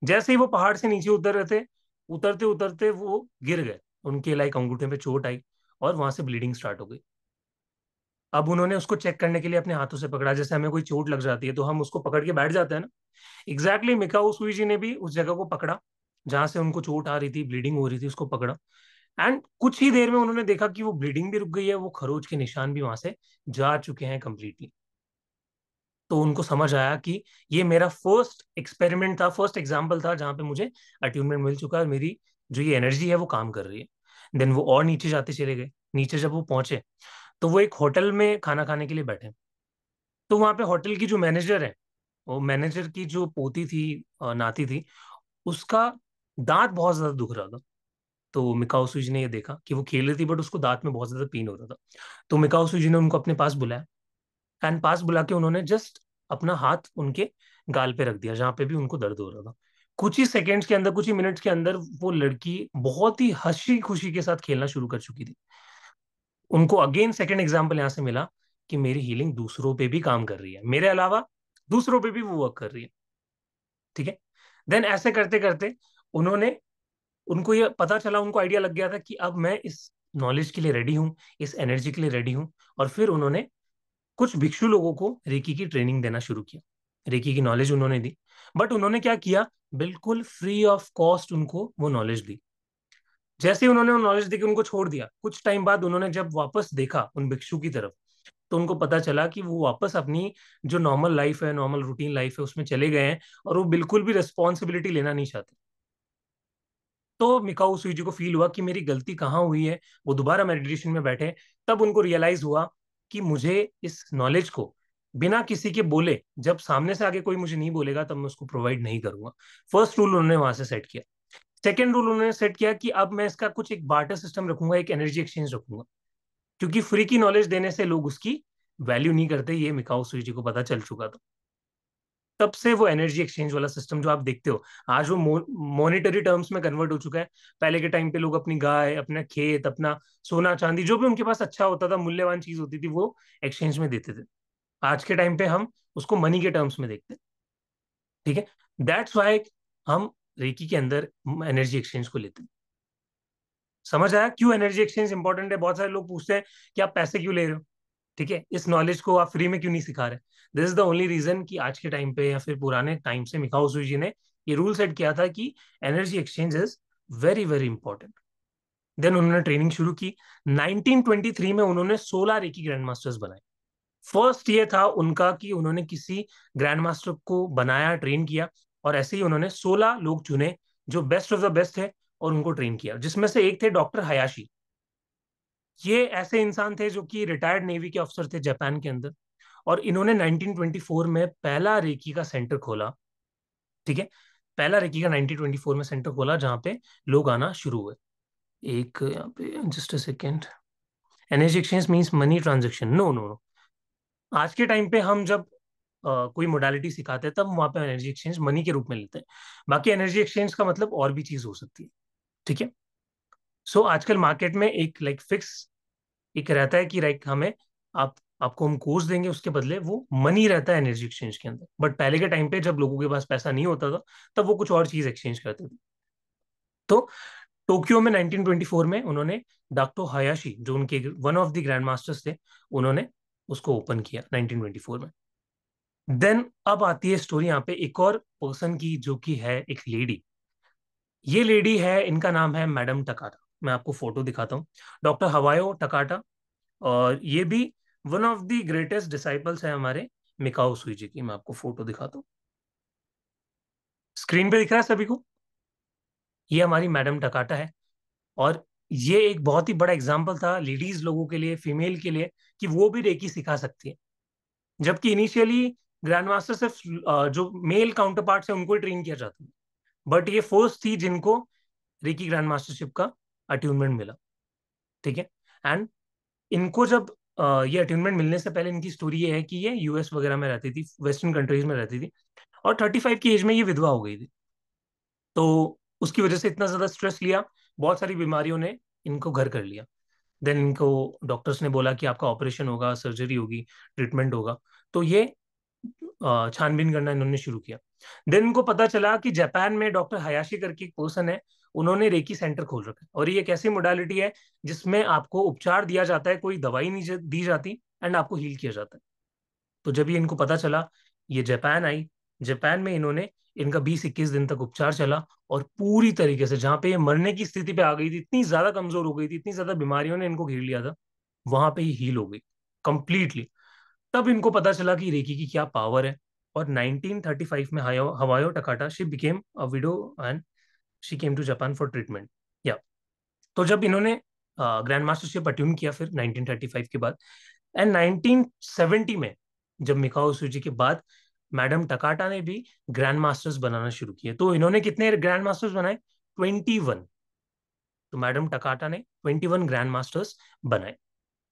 जैसे ही वो पहाड़ से नीचे उतर रहे थे, उतरते उतरते वो गिर गए। उनके लाइक अंगूठे पे चोट आई और वहां से ब्लीडिंग स्टार्ट हो गई। अब उन्होंने उसको चेक करने के लिए अपने हाथों से पकड़ा, जैसे हमें कोई चोट लग जाती है तो हम उसको पकड़ के बैठ जाते हैं ना। एग्जैक्टली मिकाओ सुई जी ने भी उस जगह को पकड़ा जहां से उनको चोट आ रही थी, ब्लीडिंग हो रही थी, उसको पकड़ा। एंड कुछ ही देर में उन्होंने देखा कि वो ब्लीडिंग भी रुक गई है, वो खरोच के निशान भी वहां से जा चुके हैं कंप्लीटली। तो उनको समझ आया कि ये मेरा फर्स्ट एक्सपेरिमेंट था, फर्स्ट एग्जाम्पल था जहां पे मुझे अट्यूनमेंट मिल चुका है, और मेरी जो ये एनर्जी है वो काम कर रही है। देन वो और नीचे जाते चले गए। नीचे जब वो पहुंचे, तो वो एक होटल में खाना खाने के लिए बैठे। तो वहां पे होटल की जो मैनेजर है, वो मैनेजर की जो पोती थी, नाती थी, उसका दांत बहुत ज्यादा दुख रहा था। तो मिकाओ सुजी ने ये देखा कि वो खेल रही थी बट उसको दांत में बहुत ज्यादा पेन हो रहा था। तो मिकाओ सुजी ने उनको अपने पास बुलाया। एंड पास बुला के उन्होंने जस्ट अपना हाथ उनके गाल पे रख दिया जहां पे भी उनको दर्द हो रहा था। कुछ ही सेकंड्स के अंदर, कुछ ही मिनट्स के अंदर वो लड़की बहुत ही हंसी खुशी के साथ खेलना शुरू कर चुकी थी। उनको अगेन सेकंड एग्जाम्पल यहाँ से मिला कि मेरी हीलिंग दूसरों पे भी काम कर रही है, मेरे अलावा दूसरों पे भी वो वर्क कर रही है। ठीक है, देन ऐसे करते करते उन्होंने, उनको ये पता चला, उनको आइडिया लग गया था कि अब मैं इस नॉलेज के लिए रेडी हूँ, इस एनर्जी के लिए रेडी हूँ। और फिर उन्होंने कुछ भिक्षु लोगों को रेकी की ट्रेनिंग देना शुरू किया। रेकी की नॉलेज उन्होंने दी, बट उन्होंने क्या किया, बिल्कुल फ्री ऑफ कॉस्ट उनको वो नॉलेज दी। जैसे ही उन्होंने वो नॉलेज देकर उनको छोड़ दिया, कुछ टाइम बाद उन्होंने जब वापस देखा उन भिक्षु की तरफ, तो उनको पता चला कि वो वापस अपनी जो नॉर्मल लाइफ है, नॉर्मल रूटीन लाइफ है, उसमें चले गए हैं। और वो बिल्कुल भी रिस्पॉन्सिबिलिटी लेना नहीं चाहते। तो मिकाओ सुईजी को फील हुआ कि मेरी गलती कहाँ हुई है। वो दोबारा मेडिटेशन में बैठे, तब उनको रियलाइज हुआ कि मुझे इस नॉलेज को बिना किसी के बोले, जब सामने से आगे कोई मुझे नहीं बोलेगा तब मैं उसको प्रोवाइड नहीं करूंगा। फर्स्ट रूल उन्होंने वहां से सेट किया। सेकेंड रूल उन्होंने सेट किया कि अब मैं इसका कुछ एक बार्टर सिस्टम रखूंगा, एक एनर्जी एक्सचेंज रखूंगा। क्योंकि फ्री की नॉलेज देने से लोग उसकी वैल्यू नहीं करते, ये मिकाओ सुईजी को पता चल चुका था। तब से वो एनर्जी एक्सचेंज वाला सिस्टम जो आप देखते हो, आज वो मॉनिटरी टर्म्स में कन्वर्ट हो चुका है। पहले के टाइम पे लोग अपनी गाय, अपना खेत, अपना सोना चांदी, जो भी उनके पास अच्छा होता था, मूल्यवान चीज होती थी, वो एक्सचेंज में देते थे। आज के टाइम पे हम उसको मनी के टर्म्स में देखते हैं। ठीक है, दैट्स वाई हम रेकी के अंदर एनर्जी एक्सचेंज को लेते हैं। समझ आया क्यों एनर्जी एक्सचेंज इंपॉर्टेंट है? बहुत सारे लोग पूछते हैं कि आप पैसे क्यों ले रहे हो, ठीक है, इस नॉलेज को आप फ्री में क्यों नहीं सिखा रहे? This is the only reason कि आज के टाइम पे या फिर पुराने टाइम से मिकाओ सुई जी ने ये रूल सेट किया था कि energy exchange is very very important. Then उन्होंने ट्रेनिंग शुरू की। 1923 में उन्होंने 16 रेकी ग्रैंड मास्टर्स बनाए। फर्स्ट ये था उनका कि उन्होंने किसी ग्रैंड मास्टर को बनाया, ट्रेन किया, और ऐसे ही उन्होंने 16 लोग चुने जो बेस्ट ऑफ द बेस्ट थे, और उनको ट्रेन किया, जिसमें से एक थे डॉक्टर हयाशी। ये ऐसे इंसान थे जो कि रिटायर्ड नेवी के अफसर थे जापान के अंदर, और इन्होंने 1924 में पहला रेकी का सेंटर खोला। ठीक है, पहला रेकी का 1924 में सेंटर खोला जहां पे लोग आना शुरू हुए। एक यहाँ पे just a second. Energy exchange means money transaction? No no no. आज के टाइम पे हम जब कोई मोडालिटी सिखाते हैं तब वहां पे एनर्जी एक्सचेंज मनी के रूप में लेते हैं। बाकी एनर्जी एक्सचेंज का मतलब और भी चीज हो सकती है। ठीक है। सो आजकल मार्केट में एक लाइक फिक्स एक रहता है कि लाइक हमें आप आपको हम कोर्स देंगे, उसके बदले वो मनी रहता है एनर्जी एक्सचेंज के अंदर। बट पहले के टाइम पे जब लोगों के पास पैसा नहीं होता था, तब वो कुछ और चीज एक्सचेंज करते थे। तो टोक्यो में 1924 में उन्होंने डॉक्टर हयाशी, जो उनके one of the grand masters थे, उन्होंने उसको ओपन किया 1924 में। देन अब आती है स्टोरी यहाँ पे एक और पर्सन की, जो कि है एक लेडी। ये लेडी है, इनका नाम है मैडम टकाटा। मैं आपको फोटो दिखाता हूँ। Doctor Hawayo Takata. और ये भी one of the greatest disciples है हमारे मिकाओ सुईजी की। मैं आपको फोटो दिखाता हूँ, स्क्रीन पे दिख रहा है सभी को? ये हमारी मैडम टकाटा है। और ये एक बहुत ही बड़ा एग्जाम्पल था लेडीज लोगों के लिए, फीमेल के लिए, कि वो भी रेकी सिखा सकती है। जबकि इनिशियली ग्रैंड मास्टर सिर्फ जो मेल काउंटर पार्ट है उनको ही ट्रेन किया जाता है। बट ये फर्स्ट थी जिनको रेकी ग्रैंड मास्टरशिप का अट्यूनमेंट मिला। ठीक है। एंड इनको जब ये अट्यूनमेंट मिलने से पहले इनकी स्टोरी ये है कि ये यूएस वगैरह में रहती थी, वेस्टर्न कंट्रीज में रहती थी, और 35 की एज में ये विधवा हो गई थी। तो उसकी वजह से इतना ज्यादा स्ट्रेस लिया, बहुत सारी बीमारियों ने इनको घर कर लिया। देन इनको डॉक्टर्स ने बोला कि आपका ऑपरेशन होगा, सर्जरी होगी, ट्रीटमेंट होगा। तो ये छानबीन करना इन्होंने शुरू किया। देन इनको पता चला कि जापान में डॉक्टर हयाशी करके एक पर्सन है, उन्होंने रेकी सेंटर खोल रखा है, और ये एक ऐसी मोडालिटी है जिसमें आपको उपचार दिया जाता है, कोई दवाई नहीं दी जाती, एंड आपको हील किया जाता है। तो जब ये इनको पता चला, ये जापान आई। जापान में इन्होंने इनका 20-21 दिन तक उपचार चला, और पूरी तरीके से जहां पे ये मरने की स्थिति पे आ गई थी, इतनी ज्यादा कमजोर हो गई थी, इतनी ज्यादा बीमारियों ने इनको घेर लिया था, वहां पे ही हील हो गई कंप्लीटली। तब इनको पता चला कि रेकी की क्या पावर है। और 1935 में Hawayo Takata she became a widow, and she came to Japan for treatment. या तो जब इन्होंने ग्रैंड मास्टरशिप अट्यून किया फिर 1935 के बाद, एंड 1970 में जब मिकाओ सूजी के बाद मैडम टकाटा ने भी ग्रैंड मास्टर्स बनाना शुरू किए। तो इन्होंने कितने ग्रैंड मास्टर्स बनाए? 21। तो मैडम टकाटा ने 21 ग्रैंड मास्टर्स बनाए।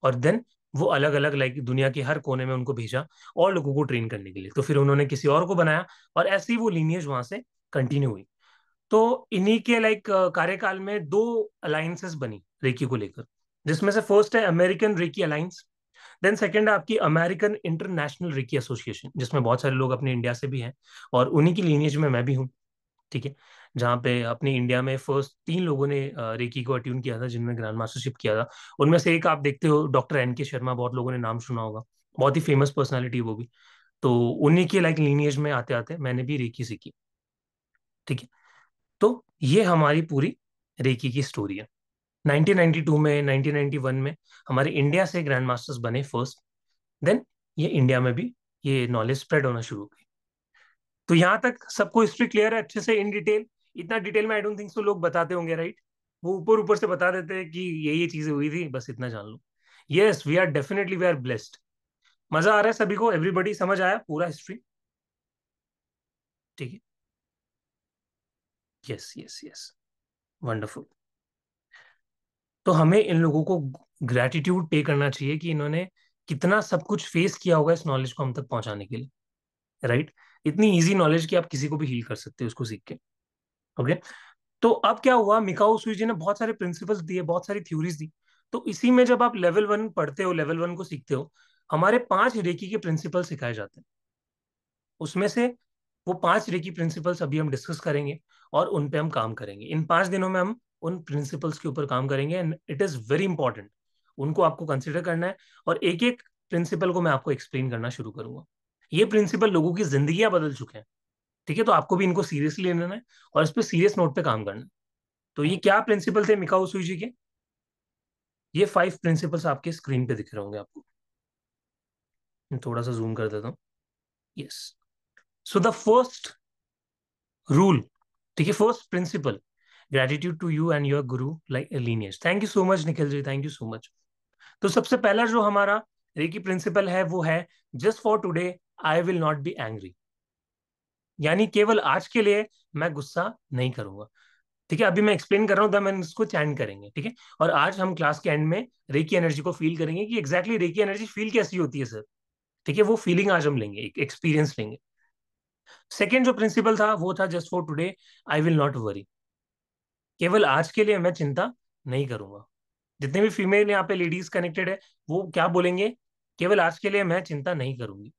और देन वो अलग अलग लाइक दुनिया के हर कोने में उनको भेजा और लोगों को ट्रेन करने के लिए। तो फिर उन्होंने किसी और को बनाया, और ऐसे ही वो लीनियज वहां से कंटिन्यू हुई। तो इन्हीं के लाइक कार्यकाल में दो अलायंसेस बनी रेकी को लेकर, जिसमें से फर्स्ट है American reiki alliance. Then second है आपकी अमेरिकन इंटरनेशनल रेकी एसोसिएशन, जिसमें बहुत सारे लोग अपने इंडिया से भी हैं, और उन्हीं की लीनियज में मैं भी हूँ। ठीक है। जहाँ पे अपने इंडिया में फर्स्ट 3 लोगों ने रेकी को अट्यून किया था, जिन्होंने ग्रैंड मास्टरशिप किया था। उनमें से एक आप देखते हो डॉक्टर एन के शर्मा, बहुत लोगों ने नाम सुना होगा, बहुत ही फेमस पर्सनालिटी वो भी। तो उन्हीं के लाइक लीनियज में आते आते मैंने भी रेकी सीखी। ठीक है। तो ये हमारी पूरी रेकी की स्टोरी है। 1992 में, 1991 में हमारे इंडिया से ग्रैंड मास्टर्स बने फर्स्ट। देन ये इंडिया में भी ये नॉलेज स्प्रेड होना शुरू हो गई। तो यहाँ तक सबको हिस्ट्री क्लियर है अच्छे से इन डिटेल? इतना डिटेल में आई डोंट थिंक सो लोग बताते होंगे, राइट? वो ऊपर ऊपर से बता देते हैं कि ये चीजें हुई थी, बस इतना जान लो। Yes, we are definitely we are blessed. मजा आ रहा है सभी को? एवरीबडी समझ आया पूरा हिस्ट्री? ठीक है। Yes yes yes. वंडरफुल। तो हमें इन लोगों को ग्रेटिट्यूड पे करना चाहिए कि इन्होंने कितना सब कुछ फेस किया होगा इस नॉलेज को हम तक पहुंचाने के लिए, राइट? इतनी इजी नॉलेज कि आप किसी को भी हील कर सकते हो उसको सीख के। ओके। तो अब क्या हुआ, मिकाओ सुई जी ने बहुत सारे प्रिंसिपल्स दिए, बहुत सारी थ्योरीज दी। तो इसी में जब आप लेवल 1 पढ़ते हो, लेवल 1 को सीखते हो, हमारे 5 रेकी के प्रिंसिपल सिखाए जाते हैं। उसमें से वो 5 रेकी प्रिंसिपल्स अभी हम डिस्कस करेंगे, और उन पे हम काम करेंगे। इन 5 दिनों में हम उन प्रिंसिपल्स के ऊपर काम करेंगे, and it is very important. उनको आपको कंसिडर करना है, और एक एक प्रिंसिपल को मैं आपको एक्सप्लेन करना शुरू करूंगा। ये प्रिंसिपल लोगों की जिंदगियां बदल चुके हैं। ठीक है। तो आपको भी इनको सीरियसली लेना है, और इस पर सीरियस नोट पे काम करना है। तो ये क्या प्रिंसिपल थे मिकाओ सुई जी के? ये 5 प्रिंसिपल्स आपके स्क्रीन पे दिख रहे होंगे आपको। मैं थोड़ा सा जूम कर देता हूँ। Yes. So the first rule, ठीक है, first principle, gratitude to you and your guru like lineage. Thank you so much Nikhil ji, thank you so much. तो सबसे पहला जो हमारा रेकी प्रिंसिपल है वो है just for today I will not be angry. यानी केवल आज के लिए मैं गुस्सा नहीं करूंगा। ठीक है, अभी मैं एक्सप्लेन कर रहा हूँ, तब हम इसको चैंट करेंगे। ठीक है, और आज हम क्लास के एंड में रेकी एनर्जी को फील करेंगे कि एग्जैक्टली रेकी एनर्जी फील कैसी होती है सर। ठीक है, वो फीलिंग आज हम लेंगे, एक एक्सपीरियंस लेंगे। सेकेंड जो प्रिंसिपल था वो था just for today I will not worry. केवल आज के लिए मैं चिंता नहीं करूंगा। जितने भी फीमेल यहाँ पे लेडीज कनेक्टेड है वो क्या बोलेंगे, केवल आज के लिए मैं चिंता नहीं करूंगी।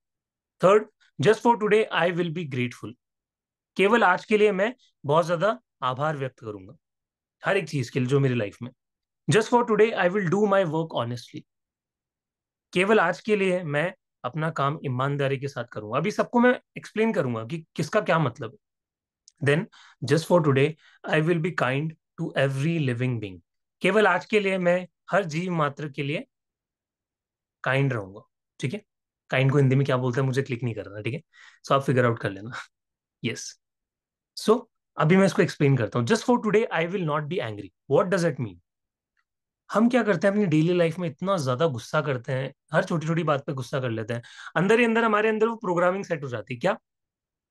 Third, just for today I will be grateful. केवल आज के लिए मैं बहुत ज्यादा आभार व्यक्त करूंगा हर एक चीज के लिए जो मेरी लाइफ में। Just for today I will do my work honestly. केवल आज के लिए मैं अपना काम ईमानदारी के साथ करूंगा। अभी सबको मैं एक्सप्लेन करूंगा कि किसका क्या मतलब है। Then just for today I will be kind to every living being. केवल आज के लिए मैं हर जीव मात्र के लिए काइंड रहूंगा। ठीक है, काइंड को हिंदी में क्या बोलते हैं मुझे क्लिक नहीं कर रहा। ठीक है, सो आप फिगर आउट कर लेना। यस। सो अभी मैं इसको एक्सप्लेन करता हूँ। Just for today I will not be angry, what does it mean. हम क्या करते हैं अपनी डेली लाइफ में, इतना ज्यादा गुस्सा करते हैं, हर छोटी छोटी बात पे गुस्सा कर लेते हैं। अंदर ही अंदर हमारे अंदर वो प्रोग्रामिंग सेट हो जाती है क्या,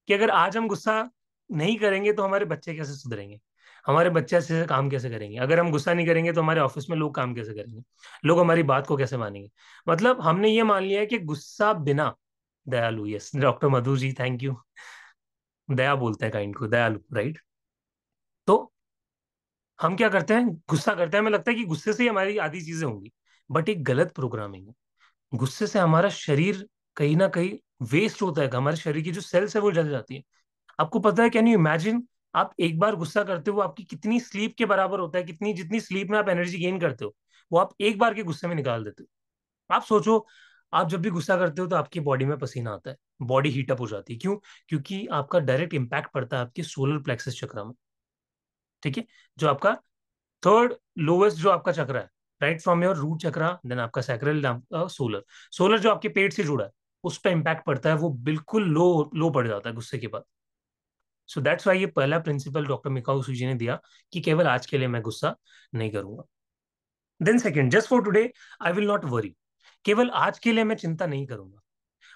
कि अगर आज हम गुस्सा नहीं करेंगे तो हमारे बच्चे कैसे सुधरेंगे, हमारे बच्चे अच्छे से काम कैसे करेंगे, अगर हम गुस्सा नहीं करेंगे तो हमारे ऑफिस में लोग काम कैसे करेंगे, लोग हमारी बात को कैसे मानेंगे। मतलब हमने ये मान लिया है कि गुस्सा बिना, दयालु, yes doctor Madhu ji thank you. दया बोलते हैं काइंड को, दयालु, राइट। तो हम क्या करते हैं, गुस्सा करते हैं, हमें लगता है कि गुस्से से ही हमारी आधी चीजें होंगी। बट एक गलत प्रोग्रामिंग है। गुस्से से हमारा शरीर कहीं ना कहीं वेस्ट होता है, हमारे शरीर की जो सेल्स है वो जल जाती है। आपको पता है, कैन यू इमेजिन, आप एक बार गुस्सा करते हो आपकी कितनी स्लीप के बराबर होता है, कितनी जितनी स्लीप में आप एनर्जी गेन करते हो वो आप एक बार के गुस्से में निकाल देते हो। आप सोचो, आप जब भी गुस्सा करते हो तो आपकी बॉडी में पसीना आता है, बॉडी हीटअप हो जाती है, क्यों? क्योंकि आपका डायरेक्ट इंपैक्ट पड़ता है आपके सोलर प्लेक्सस चक्र में। ठीक है, जो आपका थर्ड लोवेस्ट जो आपका चक्र है, right from your root chakra, then आपका सैक्रल, सोलर। सोलर जो आपके पेट से जुड़ा है उस पर इंपैक्ट पड़ता है, वो बिल्कुल लो लो पड़ जाता है गुस्से के बाद। सो दैट्स वाई ये पहला प्रिंसिपल डॉक्टर मिकाओ सूजी ने दिया कि केवल आज के लिए मैं गुस्सा नहीं करूंगा। Then second, just for today I will not worry. केवल आज के लिए मैं चिंता नहीं करूंगा।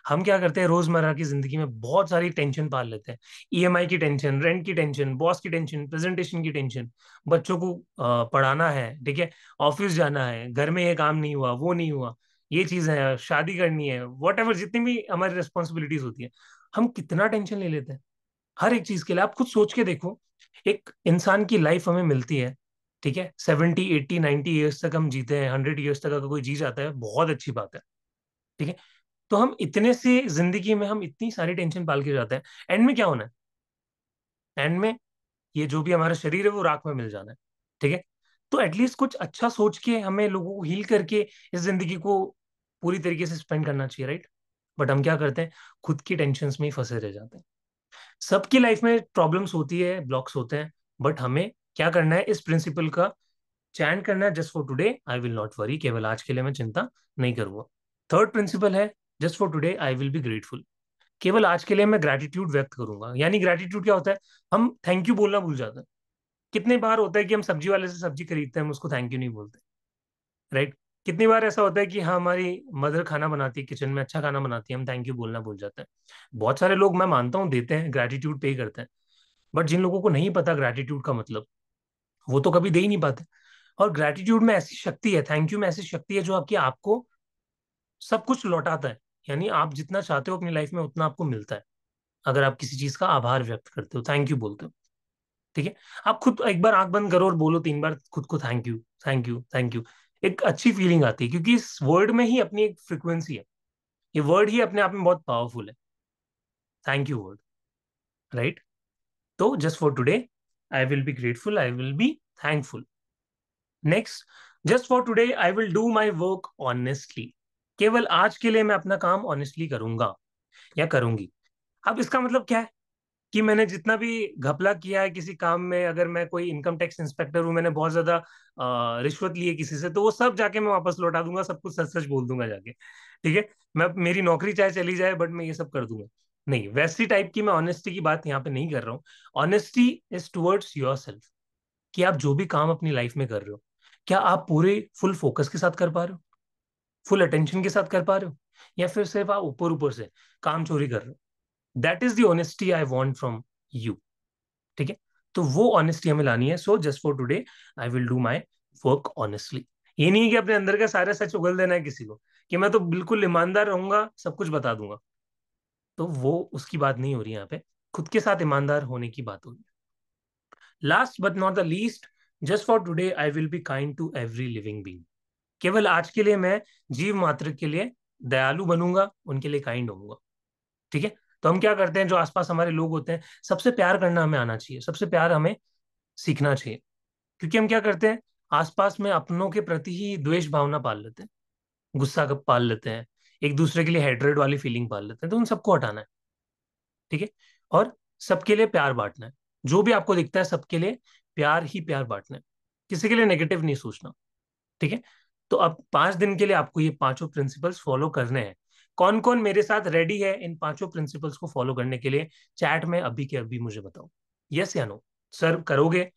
हम क्या करते हैं रोजमर्रा की जिंदगी में, बहुत सारी टेंशन पाल लेते हैं। ईएमआई की टेंशन, रेंट की टेंशन, बॉस की टेंशन, प्रेजेंटेशन की टेंशन, बच्चों को पढ़ाना है, ठीक है, ऑफिस जाना है, घर में ये काम नहीं हुआ, वो नहीं हुआ, ये चीज है, शादी करनी है, वट एवर जितनी भी हमारी रिस्पॉन्सिबिलिटीज होती है, हम कितना टेंशन ले लेते हैं हर एक चीज के लिए। आप खुद सोच के देखो, एक इंसान की लाइफ हमें मिलती है, ठीक है, 70 80 90 ईयर्स तक हम जीते हैं, 100 ईयर्स तक अगर कोई जी जाता है बहुत अच्छी बात है। ठीक है, तो हम इतने से जिंदगी में हम इतनी सारी टेंशन पाल के जाते हैं, एंड में क्या होना है? एंड में ये जो भी हमारा शरीर है वो राख में मिल जाना है। ठीक है, तो एटलीस्ट कुछ अच्छा सोच के हमें लोगों को हील करके इस जिंदगी को पूरी तरीके से स्पेंड करना चाहिए, राइट। बट हम क्या करते हैं, खुद की टेंशन में ही फंसे रह जाते हैं। सबकी लाइफ में प्रॉब्लम्स होती है, ब्लॉक्स होते हैं, बट हमें क्या करना है, इस प्रिंसिपल का चैंट करना है, just for today I will not worry, केवल आज के लिए मैं चिंता नहीं करूंगा। थर्ड प्रिंसिपल है just for today I will be grateful. केवल आज के लिए मैं ग्रैटिट्यूड व्यक्त करूंगा। यानी ग्रैटिट्यूड क्या होता है, हम थैंक यू बोलना भूल जाते हैं। कितने बार होता है कि हम सब्जी वाले से सब्जी खरीदते हैं, हम उसको थैंक यू नहीं बोलते, राइट। कितनी बार ऐसा होता है कि हाँ हमारी मदर खाना बनाती है, किचन में अच्छा खाना बनाती है, हम थैंक यू बोलना भूल जाते हैं। बहुत सारे लोग, मैं मानता हूँ, देते हैं, ग्रैटिट्यूड पे करते हैं, बट जिन लोगों को नहीं पता ग्रैटिट्यूड का मतलब, वो तो कभी दे ही नहीं पाते। और ग्रैटिट्यूड में ऐसी शक्ति है, थैंक यू में ऐसी शक्ति है जो आपकी आपको सब कुछ लौटाता है। यानी आप जितना चाहते हो अपनी लाइफ में उतना आपको मिलता है, अगर आप किसी चीज का आभार व्यक्त करते हो, थैंक यू बोलते हो। ठीक है, आप खुद एक बार आंख बंद करो और बोलो 3 बार खुद को thank you, thank you, thank you. एक अच्छी फीलिंग आती है, क्योंकि इस वर्ड में ही अपनी एक फ्रिक्वेंसी है। ये वर्ड ही अपने आप में बहुत पावरफुल है, थैंक यू वर्ड, राइट। तो just for today I will be grateful, I will be thankful. Next, just for today I will do my work honestly. केवल आज के लिए मैं अपना काम ऑनेस्टली करूंगा या करूंगी। अब इसका मतलब क्या है? कि मैंने जितना भी घपला किया है किसी काम में, अगर मैं कोई इनकम टैक्स इंस्पेक्टर हूँ, मैंने बहुत ज्यादा रिश्वत ली है किसी से, तो वो सब जाके मैं वापस लौटा दूंगा, सब कुछ सच सच बोल दूंगा जाके। ठीक है, मैं मेरी नौकरी चाहे चली जाए बट मैं ये सब कर दूंगा। नहीं, वैसी टाइप की मैं ऑनेस्टी की बात यहाँ पे नहीं कर रहा हूँ। Honesty is towards your self, कि आप जो भी काम अपनी लाइफ में कर रहे हो, क्या आप पूरे फुल फोकस के साथ कर पा रहे हो, फुल अटेंशन के साथ कर पा रहे हो, या फिर सिर्फ आप ऊपर ऊपर से काम चोरी कर रहे हो। That is the honesty I want from you. ठीक है, तो वो ऑनेस्टी हमें लानी है। So just for today I will do my work honestly. ये नहीं है कि अपने अंदर का सारा सच उगल देना है किसी को, कि मैं तो बिल्कुल ईमानदार रहूंगा, सब कुछ बता दूंगा। तो वो उसकी बात नहीं हो रही यहाँ पे, खुद के साथ ईमानदार होने की बात हो रही है। Last but not the least, just for today I will be kind to every living being. केवल आज के लिए मैं जीव मात्र के लिए दयालु बनूंगा, उनके लिए काइंड होऊंगा। ठीक है, तो हम क्या करते हैं, जो आसपास हमारे लोग होते हैं, सबसे प्यार करना हमें आना चाहिए, सबसे प्यार हमें सीखना चाहिए। क्योंकि हम क्या करते हैं, आसपास में अपनों के प्रति ही द्वेष भावना पाल लेते हैं, गुस्सा कब पाल लेते हैं, एक दूसरे के लिए हेड्रेड वाली फीलिंग पाल लेते हैं। तो उन सबको हटाना है। ठीक है, और सबके लिए प्यार बांटना है। जो भी आपको दिखता है सबके लिए प्यार ही प्यार बांटना है, किसी के लिए नेगेटिव नहीं सोचना। ठीक है, तो अब 5 दिन के लिए आपको ये पांचों प्रिंसिपल्स फॉलो करने हैं। कौन कौन मेरे साथ रेडी है इन पांचों प्रिंसिपल्स को फॉलो करने के लिए? चैट में अभी के अभी मुझे बताओ, यस या नो। सर करोगे?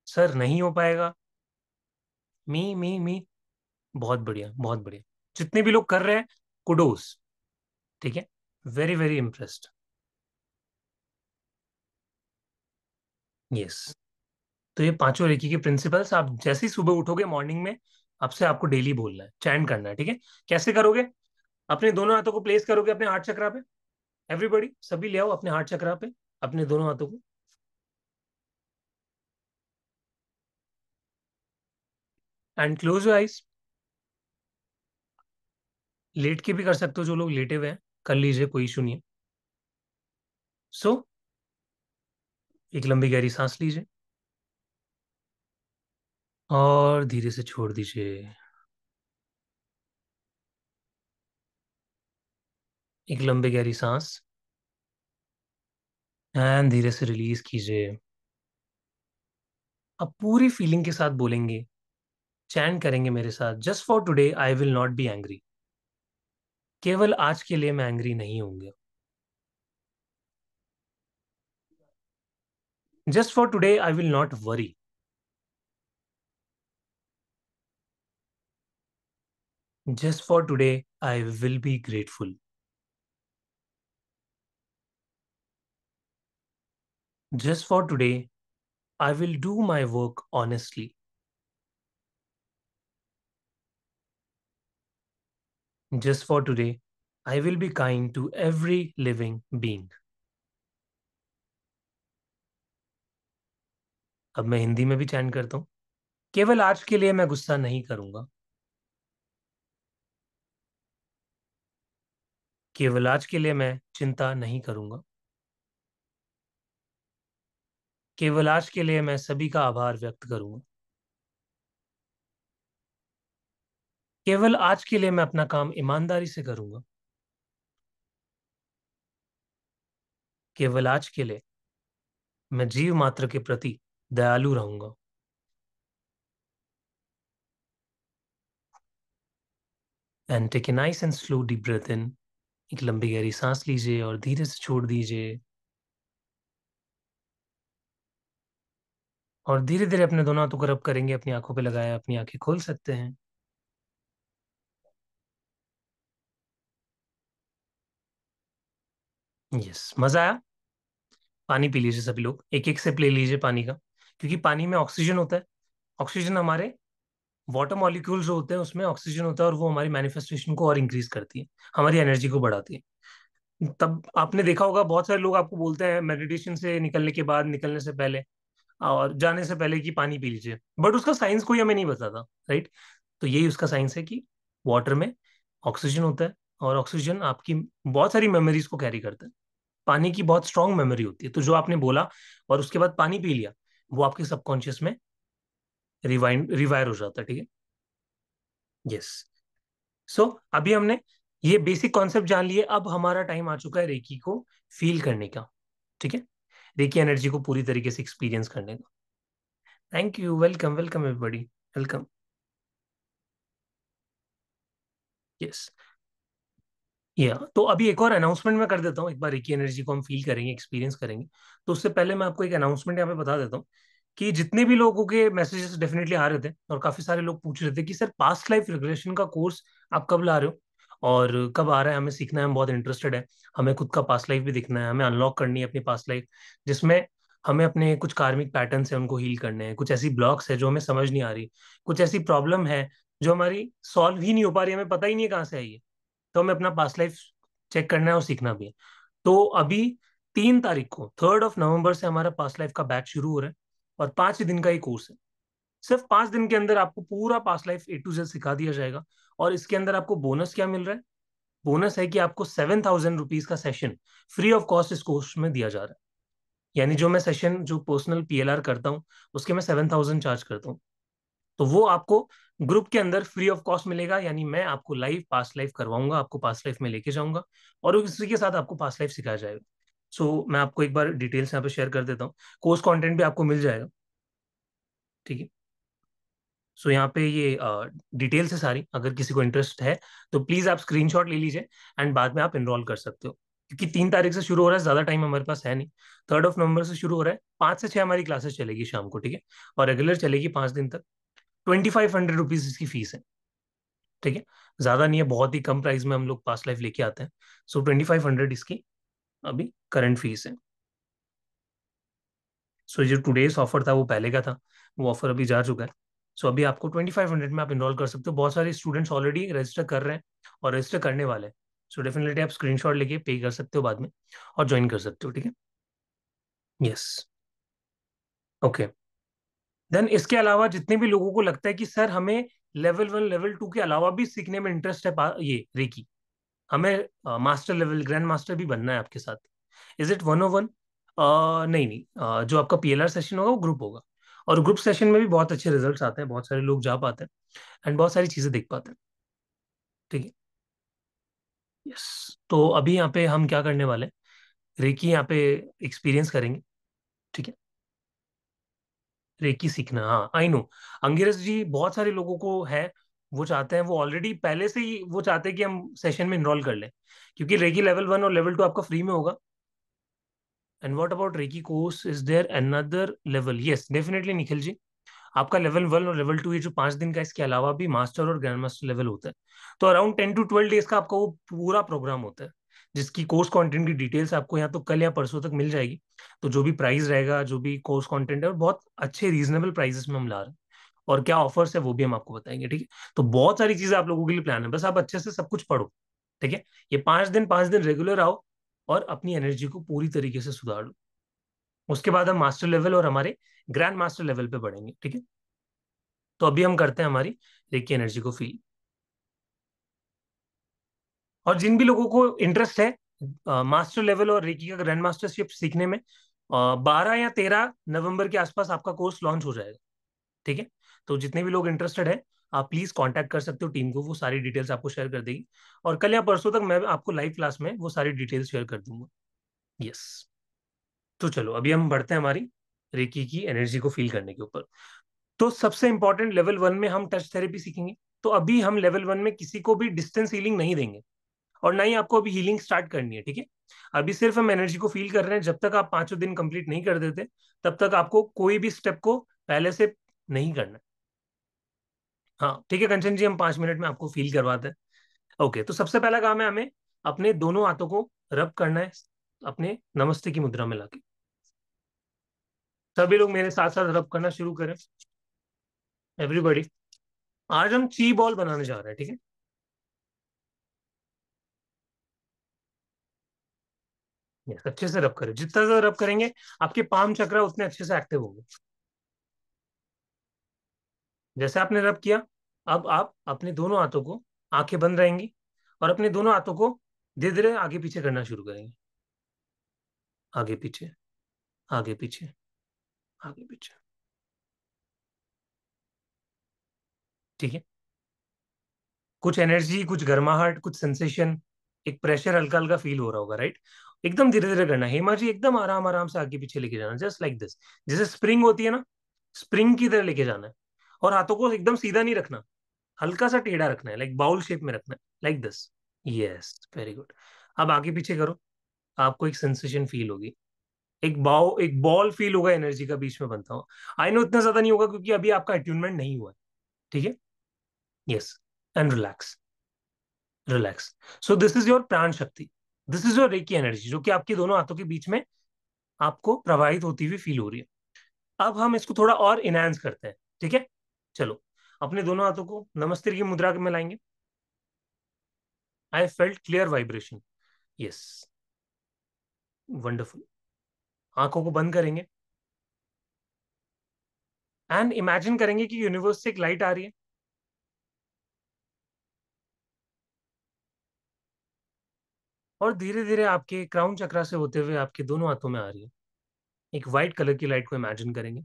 सर नहीं हो पाएगा? मी। बहुत बढ़िया, बहुत बढ़िया। जितने भी लोग कर रहे हैं, कुडोस। ठीक है, वेरी वेरी इंप्रेस्ड। यस, तो ये पांचों रेकी के प्रिंसिपल्स आप जैसे ही सुबह उठोगे मॉर्निंग में, आपसे आपको डेली बोलना है, चैंट करना है। ठीक है, कैसे करोगे? अपने दोनों हाथों को प्लेस करोगे अपने हार्ट चक्रा पे। एवरीबॉडी, सभी ले आओ अपने हार्ट चक्रा पे अपने दोनों हाथों को, एंड क्लोज योर आइज। लेट के भी कर सकते हो, जो लोग लेटे हुए हैं कर लीजिए, कोई इशू नहीं है। सो एक लंबी गहरी सांस लीजिए और धीरे से छोड़ दीजिए। एक लंबी गहरी सांस, एंड धीरे से रिलीज कीजिए। अब पूरी फीलिंग के साथ बोलेंगे, चैन करेंगे मेरे साथ, just for today I will not be angry. केवल आज के लिए मैं एंग्री नहीं होंगे। Just for today I will not worry. Just for today I will be grateful. Just for today I will do my work honestly. Just for today I will be kind to every living being. अब मैं हिंदी में भी चैन करता हूँ। केवल आज के लिए मैं गुस्सा नहीं करूंगा। केवल आज के लिए मैं चिंता नहीं करूंगा। केवल आज के लिए मैं सभी का आभार व्यक्त करूंगा। केवल आज के लिए मैं अपना काम ईमानदारी से करूंगा। केवल आज के लिए मैं जीव मात्र के प्रति दयालु रहूंगा। And take a nice and slow deep breath in. एक लंबी गहरी सांस लीजिए और धीरे से छोड़ दीजिए। और धीरे धीरे अपने दोनों हाथों को रब करेंगे, अपनी आंखों पे लगाया, अपनी आंखें खोल सकते हैं। यस, मजा आया? पानी पी लीजिए सभी लोग, एक एक सिप ले लीजिए पानी का, क्योंकि पानी में ऑक्सीजन होता है। ऑक्सीजन हमारे वाटर मॉलिक्यूल्स जो होते हैं उसमें ऑक्सीजन होता है, और वो हमारी मैनिफेस्टेशन को और इंक्रीज करती है, हमारी एनर्जी को बढ़ाती है। तब आपने देखा होगा बहुत सारे लोग आपको बोलते हैं मेडिटेशन से निकलने के बाद, निकलने से पहले और जाने से पहले कि पानी पी लीजिए, बट उसका साइंस कोई हमें नहीं बताता। राइट, तो यही उसका साइंस है कि वाटर में ऑक्सीजन होता है, और ऑक्सीजन आपकी बहुत सारी मेमोरीज को कैरी करता है। पानी की बहुत स्ट्रांग मेमोरी होती है, तो जो आपने बोला और उसके बाद पानी पी लिया, वो आपके सबकॉन्शियस में रिवायर हो जाता है। ठीक है, यस। सो अभी हमने ये बेसिक कॉन्सेप्ट जान लिए, अब हमारा टाइम आ चुका है रेकी को फील करने का। ठीक है, रेकी एनर्जी को पूरी तरीके से एक्सपीरियंस करने का। Thank you, welcome welcome everybody, welcome. Yes, या तो अभी एक और अनाउंसमेंट मैं कर देता हूँ। एक बार रेकी एनर्जी को हम फील करेंगे, एक्सपीरियंस करेंगे, तो उससे पहले मैं आपको एक अनाउंसमेंट यहाँ पे बता देता हूँ कि जितने भी लोगों के मैसेजेस डेफिनेटली आ रहे थे और काफी सारे लोग पूछ रहे थे कि सर पास्ट लाइफ रिग्रेशन का कोर्स आप कब ला रहे हो और कब आ रहा है, हमें सीखना है, हम बहुत इंटरेस्टेड है, हमें खुद का पास्ट लाइफ भी दिखना है, हमें अनलॉक करनी है अपनी पास्ट लाइफ, जिसमें हमें अपने कुछ कार्मिक पैटर्न्स है उनको हील करने हैं, कुछ ऐसी ब्लॉक्स है जो हमें समझ नहीं आ रही, कुछ ऐसी प्रॉब्लम है जो हमारी सॉल्व ही नहीं हो पा रही, हमें पता ही नहीं है कहाँ से आई है, तो हमें अपना पास्ट लाइफ चेक करना है और सीखना भी है। तो अभी 3 तारीख को 3rd of November से हमारा पास्ट लाइफ का बैच शुरू हो रहा है और 5 दिन का ही कोर्स है। सिर्फ 5 दिन के अंदर आपको पूरा past life A to Z सिखा दिया जाएगा। और इसके अंदर आपको बोनस क्या मिल रहा है? बोनस है कि आपको 7,000 रुपीज का सेशन फ्री ऑफ कॉस्ट इस कोर्स में दिया जा रहा है। यानी जो मैं सेशन जो पर्सनल PLR करता हूँ उसके मैं 7,000 चार्ज करता हूँ, तो वो आपको ग्रुप के अंदर फ्री ऑफ कॉस्ट मिलेगा। यानी मैं आपको लाइव पास्ट लाइफ करवाऊंगा, आपको पास्ट लाइफ में लेके जाऊंगा और उसी के साथ आपको पास्ट लाइफ सिखाया जाएगा। मैं आपको एक बार डिटेल्स यहाँ पे शेयर कर देता हूँ, कोर्स कंटेंट भी आपको मिल जाएगा, ठीक है। यहाँ पे ये डिटेल्स है सारी, अगर किसी को इंटरेस्ट है तो प्लीज आप स्क्रीनशॉट ले लीजिए एंड बाद में आप एनरोल कर सकते हो। क्योंकि 3 तारीख से शुरू हो रहा है, ज्यादा टाइम हमारे पास है नहीं। 3rd of November से शुरू हो रहा है, 5 से 6 हमारी क्लासेस चलेगी शाम को, ठीक है, और रेगुलर चलेगी 5 दिन तक। 2,500 रुपीज इसकी फीस है, ठीक है, ज्यादा नहीं है, बहुत ही कम प्राइस में हम लोग पास्ट लाइफ लेके आते हैं। 2,500 इसकी अभी करंट फीस है। जो टुडेस ऑफर था वो पहले का था, वो ऑफर अभी जा चुका है। अभी आपको 2,500 में आप इनरोल कर सकते हो। बहुत सारे स्टूडेंट्स ऑलरेडी रजिस्टर कर रहे हैं और रजिस्टर करने वाले हैं। डेफिनेटली आप स्क्रीनशॉट लेके पे कर सकते हो बाद में और ज्वाइन कर सकते हो, ठीक है। Yes, okay. देन इसके अलावा जितने भी लोगों को लगता है कि सर हमें लेवल 1 लेवल 2 के अलावा भी सीखने में इंटरेस्ट है, ये रेकी, हमें मास्टर लेवल ग्रैंड मास्टर भी बनना है आपके साथ, इज इट 101? नहीं नहीं, जो आपका PLR सेशन होगा वो ग्रुप होगा, और ग्रुप सेशन में भी बहुत अच्छे रिजल्ट्स आते हैं, बहुत सारे लोग जा पाते हैं एंड बहुत सारी चीजें देख पाते हैं, ठीक है। यस, तो अभी यहाँ पे हम क्या करने वाले हैं, रेकी यहाँ पे एक्सपीरियंस करेंगे, ठीक है। रेकी सीखना, हाँ आई नो, अंगिरस जी बहुत सारे लोगों को है, वो चाहते हैं, वो ऑलरेडी पहले से ही वो चाहते हैं कि हम सेशन में इनरोल कर लें, क्योंकि रेकी लेवल 1 और लेवल 2 आपका फ्री में होगा। And what about reiki course, is there another level? Yes definitely Nikhil ji, आपका लेवल 1 और लेवल 2 ये जो 5 दिन का, इसके अलावा भी मास्टर और ग्रैंड मास्टर लेवल होता है। तो अराउंड 10 to 12 डेज का आपका वो पूरा प्रोग्राम होता है, जिसकी कोर्स कंटेंट की डिटेल्स आपको यहाँ तो कल या परसों तक मिल जाएगी। तो जो भी प्राइस रहेगा, जो भी कोर्स कंटेंट है, और बहुत अच्छे रीजनेबल प्राइसेस में हम ला रहे हैं, और क्या ऑफर्स है वो भी हम आपको बताएंगे, ठीक है। तो बहुत सारी चीजें आप लोगों के लिए प्लान है, बस आप अच्छे से सब कुछ पढ़ो, ठीक है। ये 5 दिन रेगुलर आओ और अपनी एनर्जी को पूरी तरीके से सुधार लो। उसके बाद हम मास्टर लेवल और हमारे ग्रैंड मास्टर लेवल पे बढ़ेंगे, ठीक है। तो अभी हम करते हैं हमारी रेकी एनर्जी को फील। और जिन भी लोगों को इंटरेस्ट है मास्टर लेवल और रेकी का ग्रैंड मास्टरशिप सीखने में, 12 या 13 नवंबर के आसपास आपका कोर्स लॉन्च हो जाएगा, ठीक है। तो जितने भी लोग इंटरेस्टेड है, आप प्लीज कांटेक्ट कर सकते हो टीम को, वो सारी डिटेल्स आपको शेयर कर देगी, और कल या परसों तक मैं आपको लाइव क्लास में वो सारी डिटेल्स शेयर कर दूंगा। यस, तो चलो अभी हम बढ़ते हैं हमारी रेकी की एनर्जी को फील करने के ऊपर। तो सबसे इंपॉर्टेंट, लेवल 1 में हम टच थेरेपी सीखेंगे। तो अभी हम लेवल 1 में किसी को भी डिस्टेंस हीलिंग नहीं देंगे, और ना ही आपको अभी हीलिंग स्टार्ट करनी है, ठीक है। अभी सिर्फ हम एनर्जी को फील कर रहे हैं, जब तक आप 5 दिन कंप्लीट नहीं कर देते तब तक आपको कोई भी स्टेप को पहले से नहीं करना है। हाँ ठीक है कंचन जी, हम 5 मिनट में आपको फील करवाते हैं। ओके, तो सबसे पहला काम है हमें अपने दोनों हाथों को रब करना है, अपने नमस्ते की मुद्रा में लाके। सभी लोग मेरे साथ साथ रब करना शुरू करें, एवरीबॉडी। आज हम ची बॉल बनाने जा रहे हैं, ठीक है। Yes, अच्छे से रब करें, जितना ज्यादा रब करेंगे आपके पाम चक्र उतने अच्छे से एक्टिव होंगे। जैसे आपने रब किया, अब आप अपने दोनों हाथों को, आंखें बंद रहेंगी, और अपने दोनों हाथों को धीरे धीरे आगे पीछे करना शुरू करेंगे। आगे पीछे, आगे पीछे, आगे पीछे, ठीक है। कुछ एनर्जी, कुछ गर्माहट, कुछ सेंसेशन, एक प्रेशर हल्का हल्का फील हो रहा होगा, राइट। एकदम धीरे धीरे करना है हेमा जी, एकदम आराम आराम से आगे पीछे लेके जाना, जस्ट लाइक दिस। जैसे स्प्रिंग होती है ना, स्प्रिंग की तरह लेके जाना है। और हाथों को एकदम सीधा नहीं रखना, हल्का सा टेढ़ा रखना है, लाइक बाउल शेप में रखना है, like this. Yes, very good. अब आगे पीछे करो, आपको एक सेंसेशन फील होगी, एक बॉल फील होगा एनर्जी का बीच में बनता हो। आई नो इतना ज्यादा नहीं होगा क्योंकि अभी आपका अट्यूनमेंट नहीं हुआ है, ठीक है। Yes, and relax, relax. So this is your prana shakti, this is your reiki energy, जो कि आपके दोनों हाथों के बीच में आपको प्रवाहित होती हुई फील हो रही है। अब हम इसको थोड़ा और इनहेंस करते हैं, ठीक है। चलो, अपने दोनों हाथों को नमस्ते की मुद्रा में लाएंगे। I felt clear vibration. Yes, wonderful. आंखों को बंद करेंगे एंड इमेजिन करेंगे कि यूनिवर्स से एक लाइट आ रही है, और धीरे धीरे आपके क्राउन चक्रा से होते हुए आपके दोनों हाथों में आ रही है। एक व्हाइट कलर की लाइट को इमेजिन करेंगे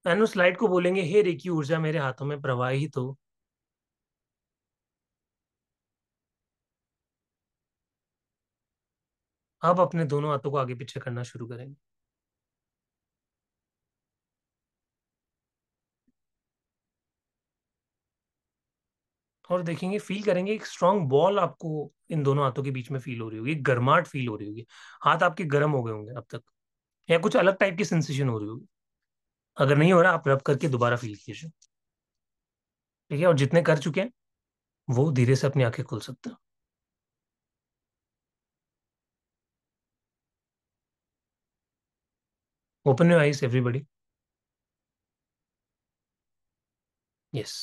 एंड उस लाइट को बोलेंगे, हे रेकी ऊर्जा मेरे हाथों में प्रवाहित हो। अब अपने दोनों हाथों को आगे पीछे करना शुरू करेंगे। और देखेंगे, फील करेंगे, एक स्ट्रांग बॉल आपको इन दोनों हाथों के बीच में फील हो रही होगी, एक गर्माहट फील हो रही होगी। हाथ आपके गर्म हो गए होंगे अब तक, या कुछ अलग टाइप की सेंसेशन हो रही होगी। अगर नहीं हो रहा, आप रब करके दोबारा फील कीजिए, ठीक है। और जितने कर चुके हैं वो धीरे से अपनी आंखें खोल सकते हैं। Open your eyes everybody. Yes.